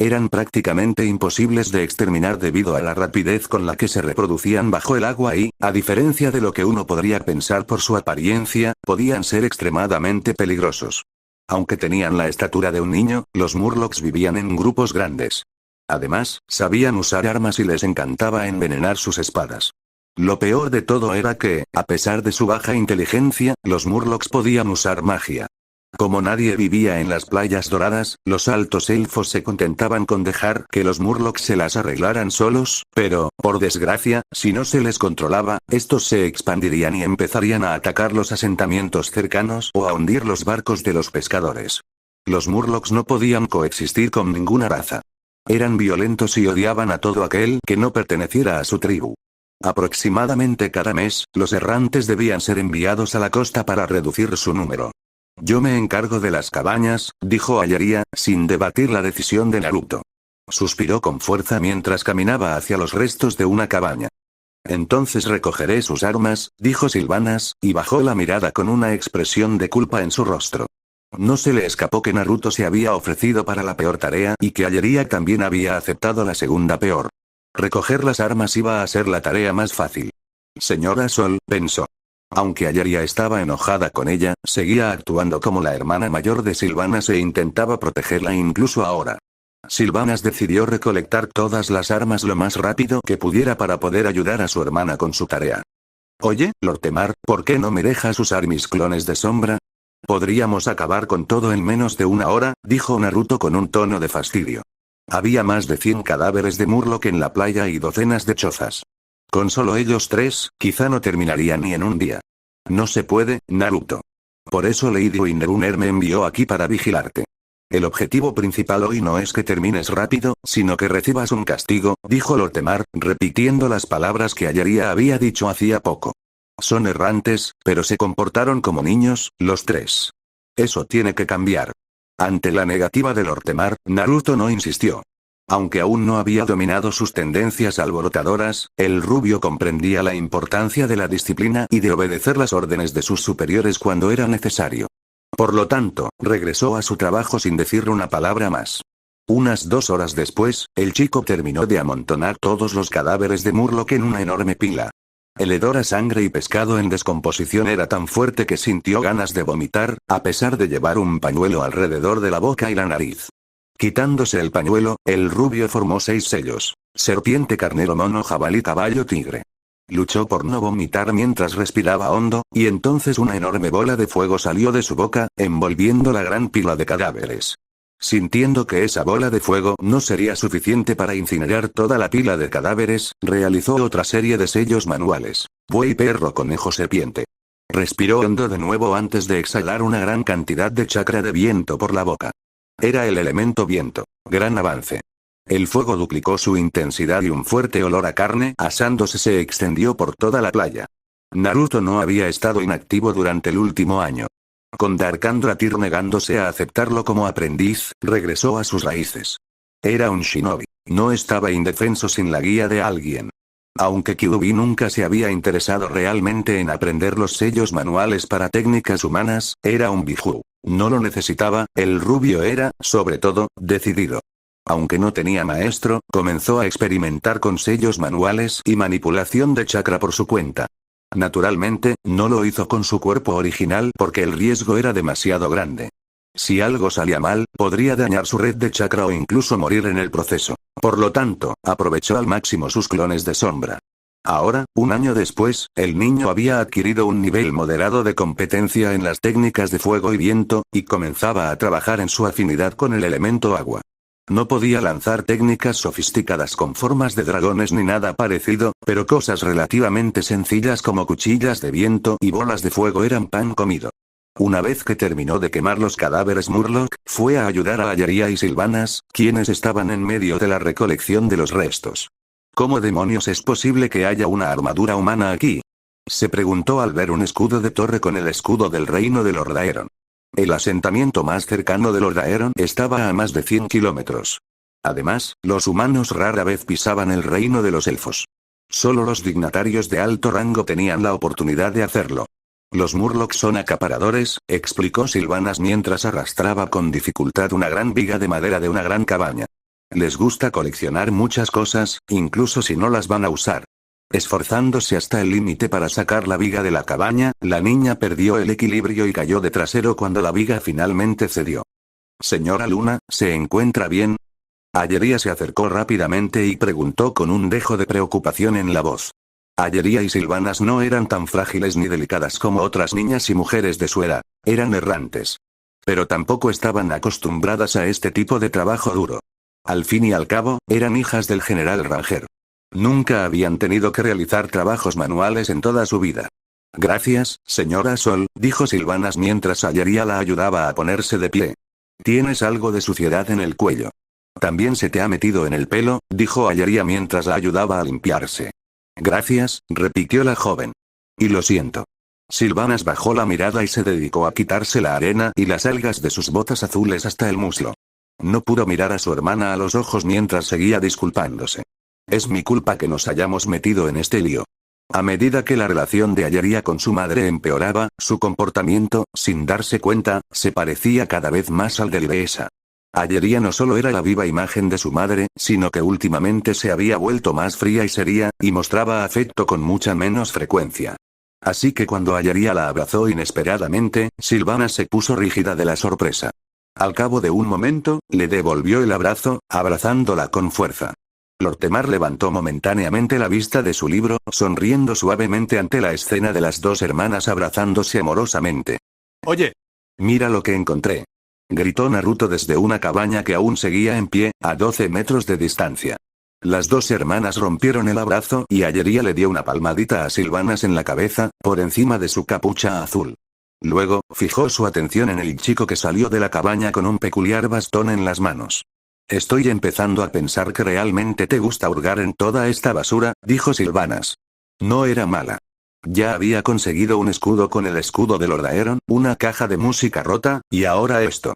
Eran prácticamente imposibles de exterminar debido a la rapidez con la que se reproducían bajo el agua y, a diferencia de lo que uno podría pensar por su apariencia, podían ser extremadamente peligrosos. Aunque tenían la estatura de un niño, los Murlocs vivían en grupos grandes. Además, sabían usar armas y les encantaba envenenar sus espadas. Lo peor de todo era que, a pesar de su baja inteligencia, los Murlocs podían usar magia. Como nadie vivía en las playas doradas, los altos elfos se contentaban con dejar que los Murlocs se las arreglaran solos, pero, por desgracia, si no se les controlaba, estos se expandirían y empezarían a atacar los asentamientos cercanos o a hundir los barcos de los pescadores. Los Murlocs no podían coexistir con ninguna raza. Eran violentos y odiaban a todo aquel que no perteneciera a su tribu. Aproximadamente cada mes, los errantes debían ser enviados a la costa para reducir su número. Yo me encargo de las cabañas, dijo Ayeria, sin debatir la decisión de Naruto. Suspiró con fuerza mientras caminaba hacia los restos de una cabaña. Entonces recogeré sus armas, dijo Sylvanas, y bajó la mirada con una expresión de culpa en su rostro. No se le escapó que Naruto se había ofrecido para la peor tarea y que Ayeria también había aceptado la segunda peor. Recoger las armas iba a ser la tarea más fácil. Señora Sol, pensó. Aunque Ayeria estaba enojada con ella, seguía actuando como la hermana mayor de Sylvanas e intentaba protegerla incluso ahora. Sylvanas decidió recolectar todas las armas lo más rápido que pudiera para poder ayudar a su hermana con su tarea. Oye, Lord Temar, ¿por qué no me dejas usar mis clones de sombra? Podríamos acabar con todo en menos de una hora, dijo Naruto con un tono de fastidio. Había más de 100 cadáveres de Murloc en la playa y docenas de chozas. Con solo ellos 3, quizá no terminaría ni en un día. No se puede, Naruto. Por eso Lady Winneruner me envió aquí para vigilarte. El objetivo principal hoy no es que termines rápido, sino que recibas un castigo, dijo Lord Temar, repitiendo las palabras que Ayeria había dicho hacía poco. Son errantes, pero se comportaron como niños, los 3. Eso tiene que cambiar. Ante la negativa de Lord Temar, Naruto no insistió. Aunque aún no había dominado sus tendencias alborotadoras, el rubio comprendía la importancia de la disciplina y de obedecer las órdenes de sus superiores cuando era necesario. Por lo tanto, regresó a su trabajo sin decir una palabra más. Unas 2 horas después, el chico terminó de amontonar todos los cadáveres de Murloc en una enorme pila. El hedor a sangre y pescado en descomposición era tan fuerte que sintió ganas de vomitar, a pesar de llevar un pañuelo alrededor de la boca y la nariz. Quitándose el pañuelo, el rubio formó 6 sellos: serpiente, carnero, mono, jabalí, caballo, tigre. Luchó por no vomitar mientras respiraba hondo, y entonces una enorme bola de fuego salió de su boca, envolviendo la gran pila de cadáveres. Sintiendo que esa bola de fuego no sería suficiente para incinerar toda la pila de cadáveres, realizó otra serie de sellos manuales: buey, perro, conejo, serpiente. Respiró hondo de nuevo antes de exhalar una gran cantidad de chakra de viento por la boca. Era el elemento viento. Gran avance. El fuego duplicó su intensidad y un fuerte olor a carne asándose se extendió por toda la playa. Naruto no había estado inactivo durante el último año. Con Darkandra Tyr negándose a aceptarlo como aprendiz, regresó a sus raíces. Era un shinobi. No estaba indefenso sin la guía de alguien. Aunque Kyuubi nunca se había interesado realmente en aprender los sellos manuales para técnicas humanas, era un Biju. No lo necesitaba, el rubio era, sobre todo, decidido. Aunque no tenía maestro, comenzó a experimentar con sellos manuales y manipulación de chakra por su cuenta. Naturalmente, no lo hizo con su cuerpo original porque el riesgo era demasiado grande. Si algo salía mal, podría dañar su red de chakra o incluso morir en el proceso. Por lo tanto, aprovechó al máximo sus clones de sombra. Ahora, un año después, el niño había adquirido un nivel moderado de competencia en las técnicas de fuego y viento, y comenzaba a trabajar en su afinidad con el elemento agua. No podía lanzar técnicas sofisticadas con formas de dragones ni nada parecido, pero cosas relativamente sencillas como cuchillas de viento y bolas de fuego eran pan comido. Una vez que terminó de quemar los cadáveres Murloc, fue a ayudar a Ayeria y Sylvanas, quienes estaban en medio de la recolección de los restos. ¿Cómo demonios es posible que haya una armadura humana aquí? Se preguntó al ver un escudo de torre con el escudo del reino de Lord Aeron. El asentamiento más cercano de Lord Aeron estaba a más de 100 kilómetros. Además, los humanos rara vez pisaban el reino de los elfos. Solo los dignatarios de alto rango tenían la oportunidad de hacerlo. Los Murlocs son acaparadores, explicó Sylvanas mientras arrastraba con dificultad una gran viga de madera de una gran cabaña. Les gusta coleccionar muchas cosas, incluso si no las van a usar. Esforzándose hasta el límite para sacar la viga de la cabaña, la niña perdió el equilibrio y cayó de trasero cuando la viga finalmente cedió. Señora Luna, ¿se encuentra bien? Ayeria se acercó rápidamente y preguntó con un dejo de preocupación en la voz. Ayeria y Sylvanas no eran tan frágiles ni delicadas como otras niñas y mujeres de su edad. Eran errantes. Pero tampoco estaban acostumbradas a este tipo de trabajo duro. Al fin y al cabo, eran hijas del general Ranger. Nunca habían tenido que realizar trabajos manuales en toda su vida. Gracias, señora Sol, dijo Sylvanas mientras Ayeria la ayudaba a ponerse de pie. Tienes algo de suciedad en el cuello. También se te ha metido en el pelo, dijo Ayeria mientras la ayudaba a limpiarse. Gracias, repitió la joven. Y lo siento. Sylvanas bajó la mirada y se dedicó a quitarse la arena y las algas de sus botas azules hasta el muslo. No pudo mirar a su hermana a los ojos mientras seguía disculpándose. Es mi culpa que nos hayamos metido en este lío. A medida que la relación de Ayería con su madre empeoraba, su comportamiento, sin darse cuenta, se parecía cada vez más al de Ildeesa. Ayería no solo era la viva imagen de su madre, sino que últimamente se había vuelto más fría y seria, y mostraba afecto con mucha menos frecuencia. Así que cuando Ayería la abrazó inesperadamente, Sylvanas se puso rígida de la sorpresa. Al cabo de un momento, le devolvió el abrazo, abrazándola con fuerza. Lortemar levantó momentáneamente la vista de su libro, sonriendo suavemente ante la escena de las dos hermanas abrazándose amorosamente. Oye, mira lo que encontré. Gritó Naruto desde una cabaña que aún seguía en pie, a 12 metros de distancia. Las dos hermanas rompieron el abrazo y Ayería le dio una palmadita a Sylvanas en la cabeza, por encima de su capucha azul. Luego, fijó su atención en el chico que salió de la cabaña con un peculiar bastón en las manos. Estoy empezando a pensar que realmente te gusta hurgar en toda esta basura, dijo Sylvanas. No era mala. Ya había conseguido un escudo con el escudo de Lord Aeron, una caja de música rota, y ahora esto.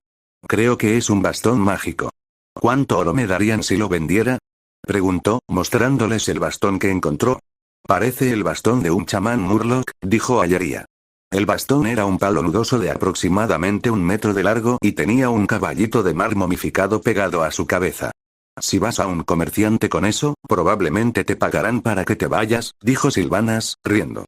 Creo que es un bastón mágico. ¿Cuánto oro me darían si lo vendiera? Preguntó, mostrándoles el bastón que encontró. Parece el bastón de un chamán Murloc, dijo Ayería. El bastón era un palo nudoso de aproximadamente 1 metro de largo y tenía un caballito de mar momificado pegado a su cabeza. Si vas a un comerciante con eso, probablemente te pagarán para que te vayas, dijo Sylvanas, riendo.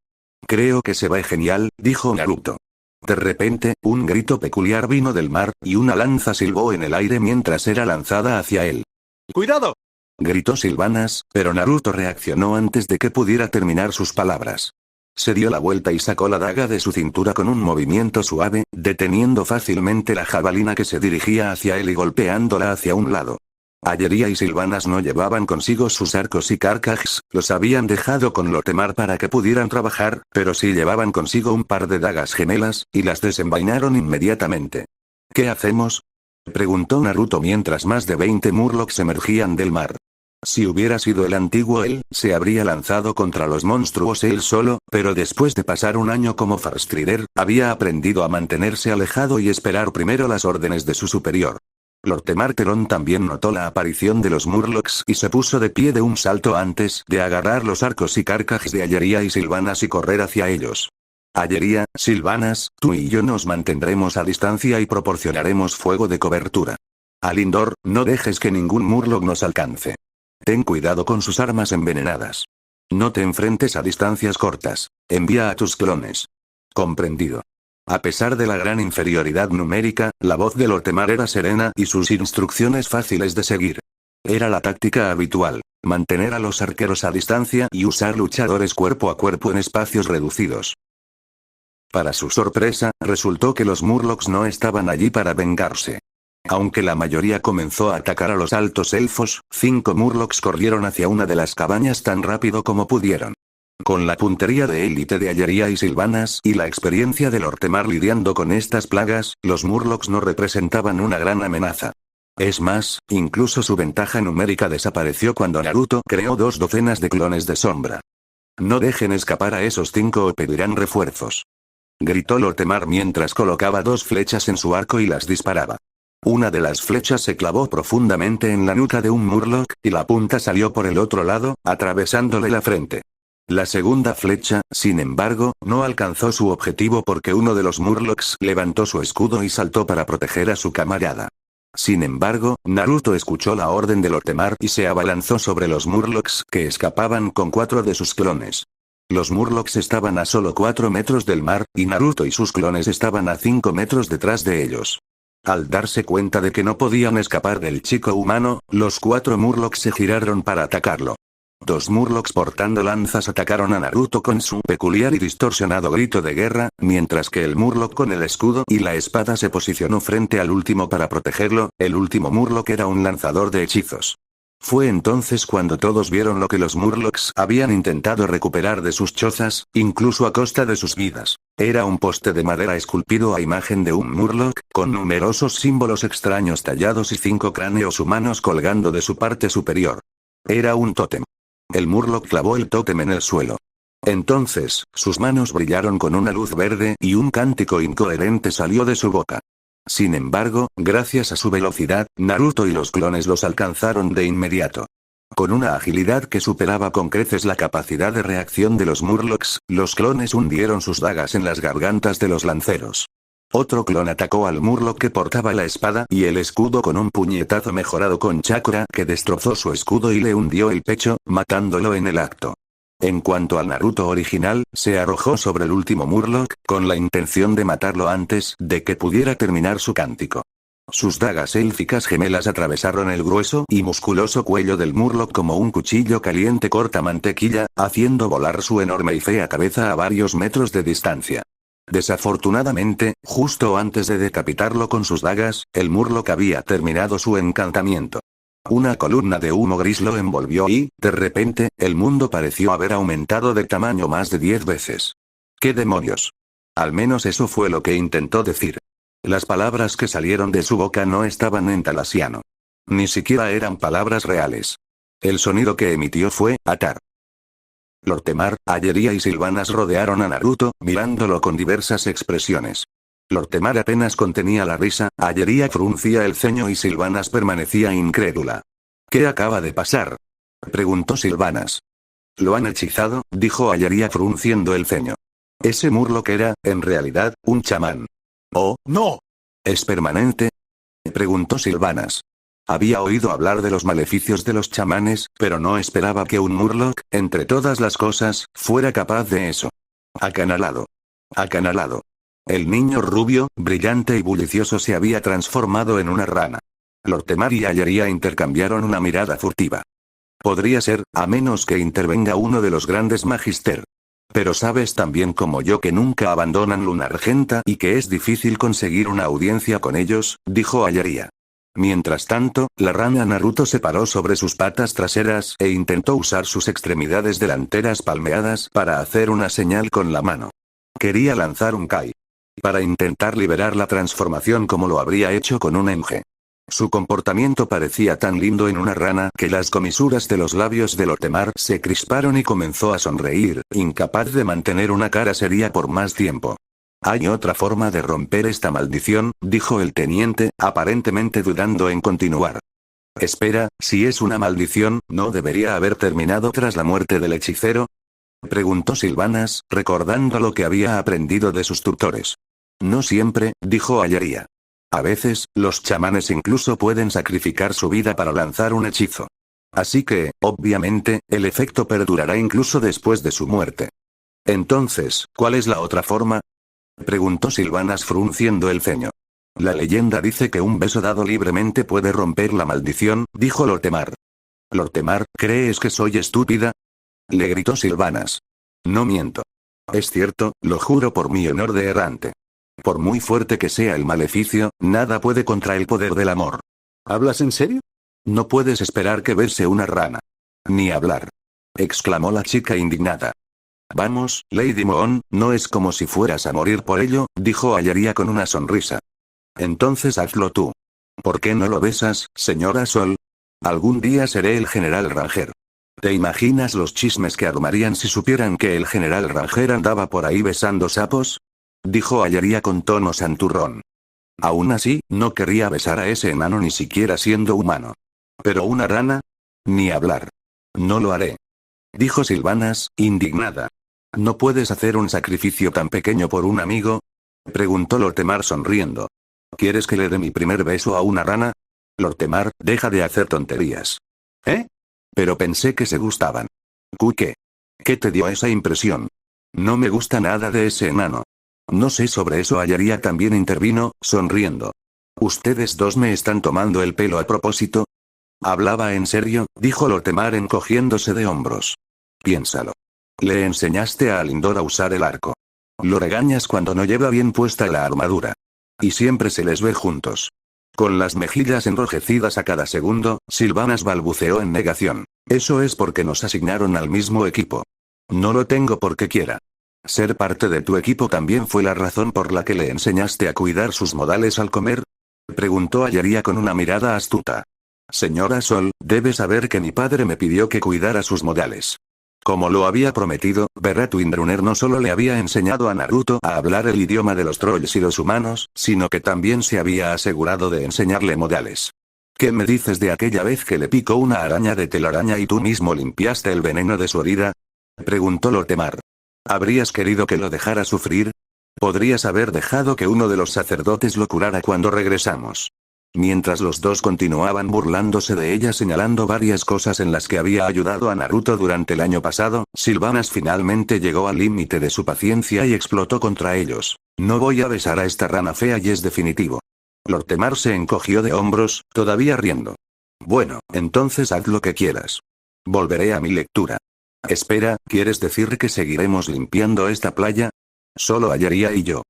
Creo que se ve genial, dijo Naruto. De repente, un grito peculiar vino del mar, y una lanza silbó en el aire mientras era lanzada hacia él. ¡Cuidado! Gritó Sylvanas, pero Naruto reaccionó antes de que pudiera terminar sus palabras. Se dio la vuelta y sacó la daga de su cintura con un movimiento suave, deteniendo fácilmente la jabalina que se dirigía hacia él y golpeándola hacia un lado. Ayería y Sylvanas no llevaban consigo sus arcos y carcajes, los habían dejado con Lortemar para que pudieran trabajar, pero sí llevaban consigo un par de dagas gemelas, y las desenvainaron inmediatamente. ¿Qué hacemos?, preguntó Naruto mientras más de 20 Murlocs emergían del mar. Si hubiera sido el antiguo él, se habría lanzado contra los monstruos él solo, pero después de pasar un año como Farstrider, había aprendido a mantenerse alejado y esperar primero las órdenes de su superior. Lortemar Telón también notó la aparición de los Murlocs y se puso de pie de un salto antes de agarrar los arcos y carcajes de Ayería y Sylvanas y correr hacia ellos. Ayería, Sylvanas, tú y yo nos mantendremos a distancia y proporcionaremos fuego de cobertura. Alindor, no dejes que ningún Murloc nos alcance. Ten cuidado con sus armas envenenadas. No te enfrentes a distancias cortas. Envía a tus clones. Comprendido. A pesar de la gran inferioridad numérica, la voz de Lortemar era serena y sus instrucciones fáciles de seguir. Era la táctica habitual, mantener a los arqueros a distancia y usar luchadores cuerpo a cuerpo en espacios reducidos. Para su sorpresa, resultó que los Murlocs no estaban allí para vengarse. Aunque la mayoría comenzó a atacar a los altos elfos, 5 Murlocs corrieron hacia una de las cabañas tan rápido como pudieron. Con la puntería de élite de Ayería y Sylvanas y la experiencia de Lortemar lidiando con estas plagas, los Murlocs no representaban una gran amenaza. Es más, incluso su ventaja numérica desapareció cuando Naruto creó 2 docenas de clones de sombra. No dejen escapar a esos 5 o pedirán refuerzos. Gritó Lortemar mientras colocaba 2 flechas en su arco y las disparaba. Una de las flechas se clavó profundamente en la nuca de un Murloc, y la punta salió por el otro lado, atravesándole la frente. La segunda flecha, sin embargo, no alcanzó su objetivo porque uno de los Murlocs levantó su escudo y saltó para proteger a su camarada. Sin embargo, Naruto escuchó la orden de Lortemar y se abalanzó sobre los Murlocs que escapaban con 4 de sus clones. Los Murlocs estaban a solo 4 metros del mar, y Naruto y sus clones estaban a 5 metros detrás de ellos. Al darse cuenta de que no podían escapar del chico humano, los 4 Murlocs se giraron para atacarlo. 2 Murlocs portando lanzas atacaron a Naruto con su peculiar y distorsionado grito de guerra, mientras que el Murloc con el escudo y la espada se posicionó frente al último para protegerlo. El último Murloc era un lanzador de hechizos. Fue entonces cuando todos vieron lo que los Murlocs habían intentado recuperar de sus chozas, incluso a costa de sus vidas. Era un poste de madera esculpido a imagen de un Murloc, con numerosos símbolos extraños tallados y 5 cráneos humanos colgando de su parte superior. Era un tótem. El Murloc clavó el tótem en el suelo. Entonces, sus manos brillaron con una luz verde y un cántico incoherente salió de su boca. Sin embargo, gracias a su velocidad, Naruto y los clones los alcanzaron de inmediato. Con una agilidad que superaba con creces la capacidad de reacción de los Murlocs, los clones hundieron sus dagas en las gargantas de los lanceros. Otro clon atacó al Murloc que portaba la espada y el escudo con un puñetazo mejorado con chakra que destrozó su escudo y le hundió el pecho, matándolo en el acto. En cuanto al Naruto original, se arrojó sobre el último Murloc, con la intención de matarlo antes de que pudiera terminar su cántico. Sus dagas élficas gemelas atravesaron el grueso y musculoso cuello del Murloc como un cuchillo caliente corta mantequilla, haciendo volar su enorme y fea cabeza a varios metros de distancia. Desafortunadamente, justo antes de decapitarlo con sus dagas, el Murloc había terminado su encantamiento. Una columna de humo gris lo envolvió y, de repente, el mundo pareció haber aumentado de tamaño más de 10 veces. ¿Qué demonios? Al menos eso fue lo que intentó decir. Las palabras que salieron de su boca no estaban en talasiano. Ni siquiera eran palabras reales. El sonido que emitió fue, atar. Lord Temar, Ayeria y Sylvanas rodearon a Naruto, mirándolo con diversas expresiones. Lord Temar apenas contenía la risa, Ayeria fruncía el ceño y Sylvanas permanecía incrédula. ¿Qué acaba de pasar?, preguntó Sylvanas. Lo han hechizado, dijo Ayeria frunciendo el ceño. Ese Murloc era, en realidad, un chamán. «Oh, no. ¿Es permanente?», preguntó Sylvanas. Había oído hablar de los maleficios de los chamanes, pero no esperaba que un Murloc, entre todas las cosas, fuera capaz de eso. Acanalado. Acanalado. El niño rubio, brillante y bullicioso se había transformado en una rana. Lord Temar y Ayeria intercambiaron una mirada furtiva. Podría ser, a menos que intervenga uno de los grandes Magister. Pero sabes también como yo que nunca abandonan Luna Argenta y que es difícil conseguir una audiencia con ellos, dijo Ayeria. Mientras tanto, la rana Naruto se paró sobre sus patas traseras e intentó usar sus extremidades delanteras palmeadas para hacer una señal con la mano. Quería lanzar un Kai. Para intentar liberar la transformación como lo habría hecho con un Enge. Su comportamiento parecía tan lindo en una rana que las comisuras de los labios de Lord Temar se crisparon y comenzó a sonreír, incapaz de mantener una cara seria por más tiempo. «Hay otra forma de romper esta maldición», dijo el teniente, aparentemente dudando en continuar. «Espera, si es una maldición, ¿no debería haber terminado tras la muerte del hechicero?», preguntó Sylvanas, recordando lo que había aprendido de sus tutores. «No siempre», dijo Ayeria. «A veces, los chamanes incluso pueden sacrificar su vida para lanzar un hechizo. Así que, obviamente, el efecto perdurará incluso después de su muerte». «Entonces, ¿cuál es la otra forma?», preguntó Sylvanas frunciendo el ceño. «La leyenda dice que un beso dado libremente puede romper la maldición», dijo Lord Temar. «Lord Temar, ¿crees que soy estúpida?», le gritó Sylvanas. «No miento. Es cierto, lo juro por mi honor de errante. Por muy fuerte que sea el maleficio, nada puede contra el poder del amor». «¿Hablas en serio? No puedes esperar que verse una rana. Ni hablar», exclamó la chica indignada. «Vamos, Lady Moon, no es como si fueras a morir por ello», dijo Ayeria con una sonrisa. «Entonces hazlo tú. ¿Por qué no lo besas, señora Sol? Algún día seré el general Ranger. ¿Te imaginas los chismes que armarían si supieran que el general Ranger andaba por ahí besando sapos?», dijo Ayeria con tono santurrón. Aún así, no querría besar a ese enano ni siquiera siendo humano. ¿Pero una rana? Ni hablar. «No lo haré», dijo Sylvanas, indignada. «¿No puedes hacer un sacrificio tan pequeño por un amigo?», preguntó Lord Temar sonriendo. «¿Quieres que le dé mi primer beso a una rana? Lord Temar, deja de hacer tonterías». «¿Eh? Pero pensé que se gustaban». «¿Qué? ¿Qué te dio esa impresión?». «No me gusta nada de ese enano». «No sé sobre eso», Ayeria también intervino, sonriendo. «¿Ustedes dos me están tomando el pelo a propósito?». «Hablaba en serio», dijo Lord Temar encogiéndose de hombros. «Piénsalo. Le enseñaste a Alindor a usar el arco. Lo regañas cuando no lleva bien puesta la armadura. Y siempre se les ve juntos». Con las mejillas enrojecidas a cada segundo, Sylvanas balbuceó en negación. «Eso es porque nos asignaron al mismo equipo. No lo tengo porque quiera. ¿Ser parte de tu equipo también fue la razón por la que le enseñaste a cuidar sus modales al comer?», preguntó Ayeria con una mirada astuta. Señora Sol, debe saber que mi padre me pidió que cuidara sus modales. Como lo había prometido, Berat Windrunner no solo le había enseñado a Naruto a hablar el idioma de los trolls y los humanos, sino que también se había asegurado de enseñarle modales. ¿Qué me dices de aquella vez que le picó una araña de telaraña y tú mismo limpiaste el veneno de su herida? Preguntó Lortemar. ¿Habrías querido que lo dejara sufrir? Podrías haber dejado que uno de los sacerdotes lo curara cuando regresamos. Mientras los dos continuaban burlándose de ella señalando varias cosas en las que había ayudado a Naruto durante el año pasado, Sylvanas finalmente llegó al límite de su paciencia y explotó contra ellos. No voy a besar a esta rana fea y es definitivo. Lortemar se encogió de hombros, todavía riendo. Bueno, entonces haz lo que quieras. Volveré a mi lectura. Espera, ¿quieres decir que seguiremos limpiando esta playa? ¿Solo Ayeria y yo?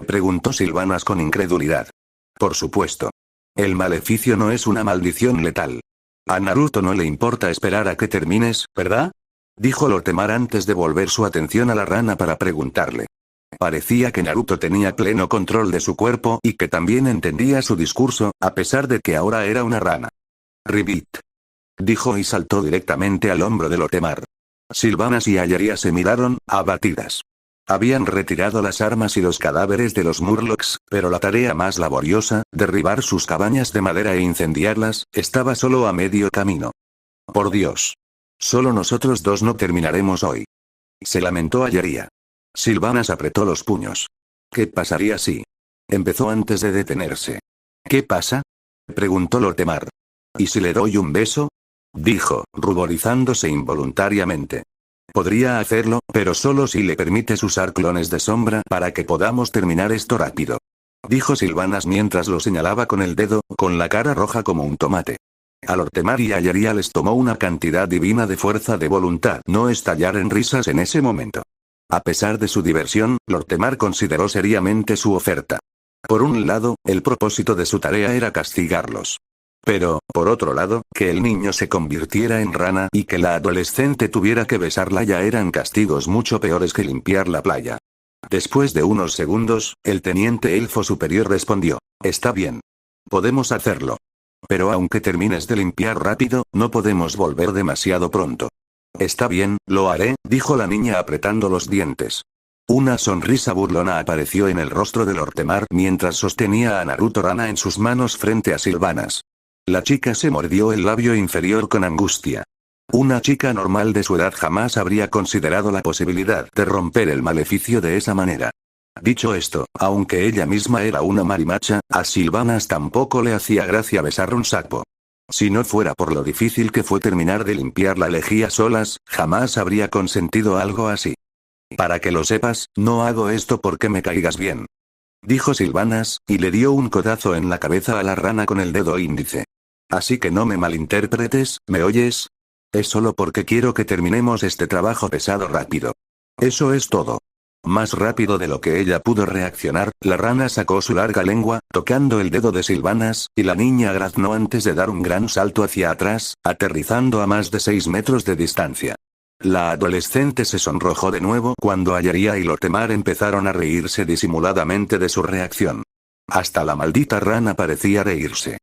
Preguntó Sylvanas con incredulidad. Por supuesto. El maleficio no es una maldición letal. A Naruto no le importa esperar a que termines, ¿verdad? Dijo Lortemar antes de volver su atención a la rana para preguntarle. Parecía que Naruto tenía pleno control de su cuerpo y que también entendía su discurso, a pesar de que ahora era una rana. Ribbit. Dijo y saltó directamente al hombro de Lortemar. Sylvanas y Ayeria se miraron, abatidas. Habían retirado las armas y los cadáveres de los Murlocs, pero la tarea más laboriosa, derribar sus cabañas de madera e incendiarlas, estaba solo a medio camino. Por Dios. Solo nosotros dos no terminaremos hoy. Se lamentó Ayeria. Sylvanas apretó los puños. ¿Qué pasaría si? Empezó antes de detenerse. ¿Qué pasa? Preguntó Lortemar. ¿Y si le doy un beso? Dijo, ruborizándose involuntariamente. Podría hacerlo, pero solo si le permites usar clones de sombra para que podamos terminar esto rápido. Dijo Sylvanas mientras lo señalaba con el dedo, con la cara roja como un tomate. A Lortemar y Ayeria les tomó una cantidad divina de fuerza de voluntad no estallar en risas en ese momento. A pesar de su diversión, Lortemar consideró seriamente su oferta. Por un lado, el propósito de su tarea era castigarlos. Pero, por otro lado, que el niño se convirtiera en rana y que la adolescente tuviera que besarla ya eran castigos mucho peores que limpiar la playa. Después de unos segundos, el teniente elfo superior respondió. Está bien. Podemos hacerlo. Pero aunque termines de limpiar rápido, no podemos volver demasiado pronto. Está bien, lo haré, dijo la niña apretando los dientes. Una sonrisa burlona apareció en el rostro de Lortemar mientras sostenía a Naruto Rana en sus manos frente a Sylvanas. La chica se mordió el labio inferior con angustia. Una chica normal de su edad jamás habría considerado la posibilidad de romper el maleficio de esa manera. Dicho esto, aunque ella misma era una marimacha, a Sylvanas tampoco le hacía gracia besar un sapo. Si no fuera por lo difícil que fue terminar de limpiar la lejía solas, jamás habría consentido algo así. Para que lo sepas, no hago esto porque me caigas bien. Dijo Sylvanas, y le dio un codazo en la cabeza a la rana con el dedo índice. Así que no me malinterpretes, ¿me oyes? Es solo porque quiero que terminemos este trabajo pesado rápido. Eso es todo. Más rápido de lo que ella pudo reaccionar, la rana sacó su larga lengua, tocando el dedo de Sylvanas, y la niña graznó antes de dar un gran salto hacia atrás, aterrizando a más de 6 metros de distancia. La adolescente se sonrojó de nuevo cuando Ayeria y Lortemar empezaron a reírse disimuladamente de su reacción. Hasta la maldita rana parecía reírse.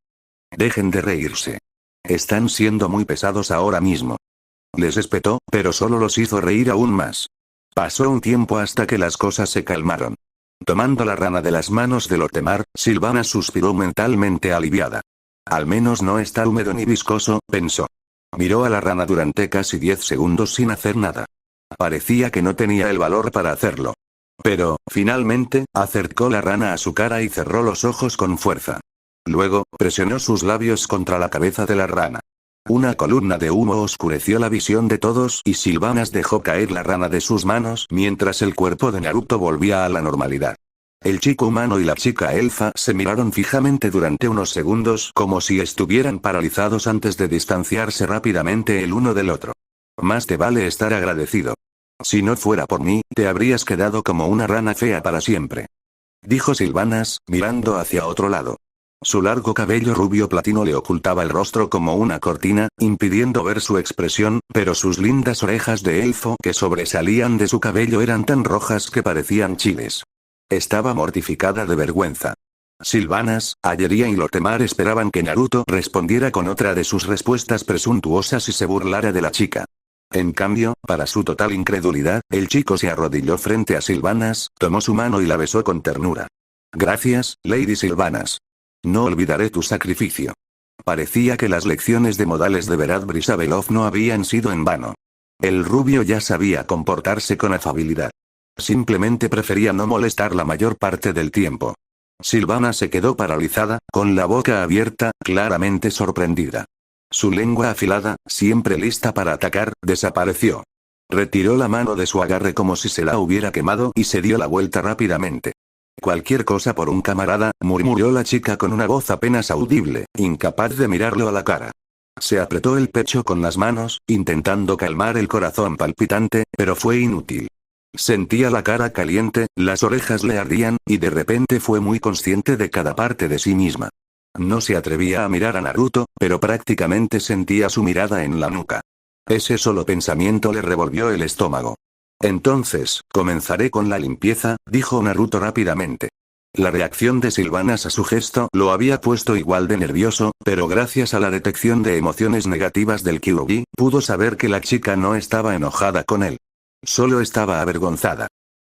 Dejen de reírse. Están siendo muy pesados ahora mismo. Les espetó, pero solo los hizo reír aún más. Pasó un tiempo hasta que las cosas se calmaron. Tomando la rana de las manos de Lortemar, Sylvanas suspiró mentalmente aliviada. Al menos no está húmedo ni viscoso, pensó. Miró a la rana durante casi 10 segundos sin hacer nada. Parecía que no tenía el valor para hacerlo. Pero, finalmente, acercó la rana a su cara y cerró los ojos con fuerza. Luego, presionó sus labios contra la cabeza de la rana. Una columna de humo oscureció la visión de todos y Sylvanas dejó caer la rana de sus manos mientras el cuerpo de Naruto volvía a la normalidad. El chico humano y la chica elfa se miraron fijamente durante unos segundos como si estuvieran paralizados antes de distanciarse rápidamente el uno del otro. Más te vale estar agradecido. Si no fuera por mí, te habrías quedado como una rana fea para siempre. Dijo Sylvanas, mirando hacia otro lado. Su largo cabello rubio platino le ocultaba el rostro como una cortina, impidiendo ver su expresión, pero sus lindas orejas de elfo que sobresalían de su cabello eran tan rojas que parecían chiles. Estaba mortificada de vergüenza. Sylvanas, Ayeria y Lotemar esperaban que Naruto respondiera con otra de sus respuestas presuntuosas y se burlara de la chica. En cambio, para su total incredulidad, el chico se arrodilló frente a Sylvanas, tomó su mano y la besó con ternura. Gracias, Lady Sylvanas. No olvidaré tu sacrificio. Parecía que las lecciones de modales de Berat Brisabelov no habían sido en vano. El rubio ya sabía comportarse con afabilidad. Simplemente prefería no molestar la mayor parte del tiempo. Sylvana se quedó paralizada, con la boca abierta, claramente sorprendida. Su lengua afilada, siempre lista para atacar, desapareció. Retiró la mano de su agarre como si se la hubiera quemado y se dio la vuelta rápidamente. Cualquier cosa por un camarada, murmuró la chica con una voz apenas audible, incapaz de mirarlo a la cara. Se apretó el pecho con las manos, intentando calmar el corazón palpitante, pero fue inútil. Sentía la cara caliente, las orejas le ardían, y de repente fue muy consciente de cada parte de sí misma. No se atrevía a mirar a Naruto, pero prácticamente sentía su mirada en la nuca. Ese solo pensamiento le revolvió el estómago. Entonces, comenzaré con la limpieza, dijo Naruto rápidamente. La reacción de Sylvanas a su gesto lo había puesto igual de nervioso, pero gracias a la detección de emociones negativas del Kyuubi, pudo saber que la chica no estaba enojada con él. Solo estaba avergonzada.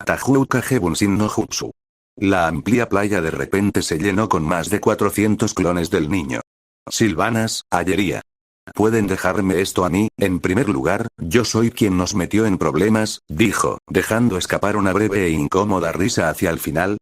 Tajuuka Bunshin no Jutsu. La amplia playa de repente se llenó con más de 400 clones del niño. Sylvanas, Ayeria. ¿Pueden dejarme esto a mí? En primer lugar, yo soy quien nos metió en problemas, dijo, dejando escapar una breve e incómoda risa hacia el final.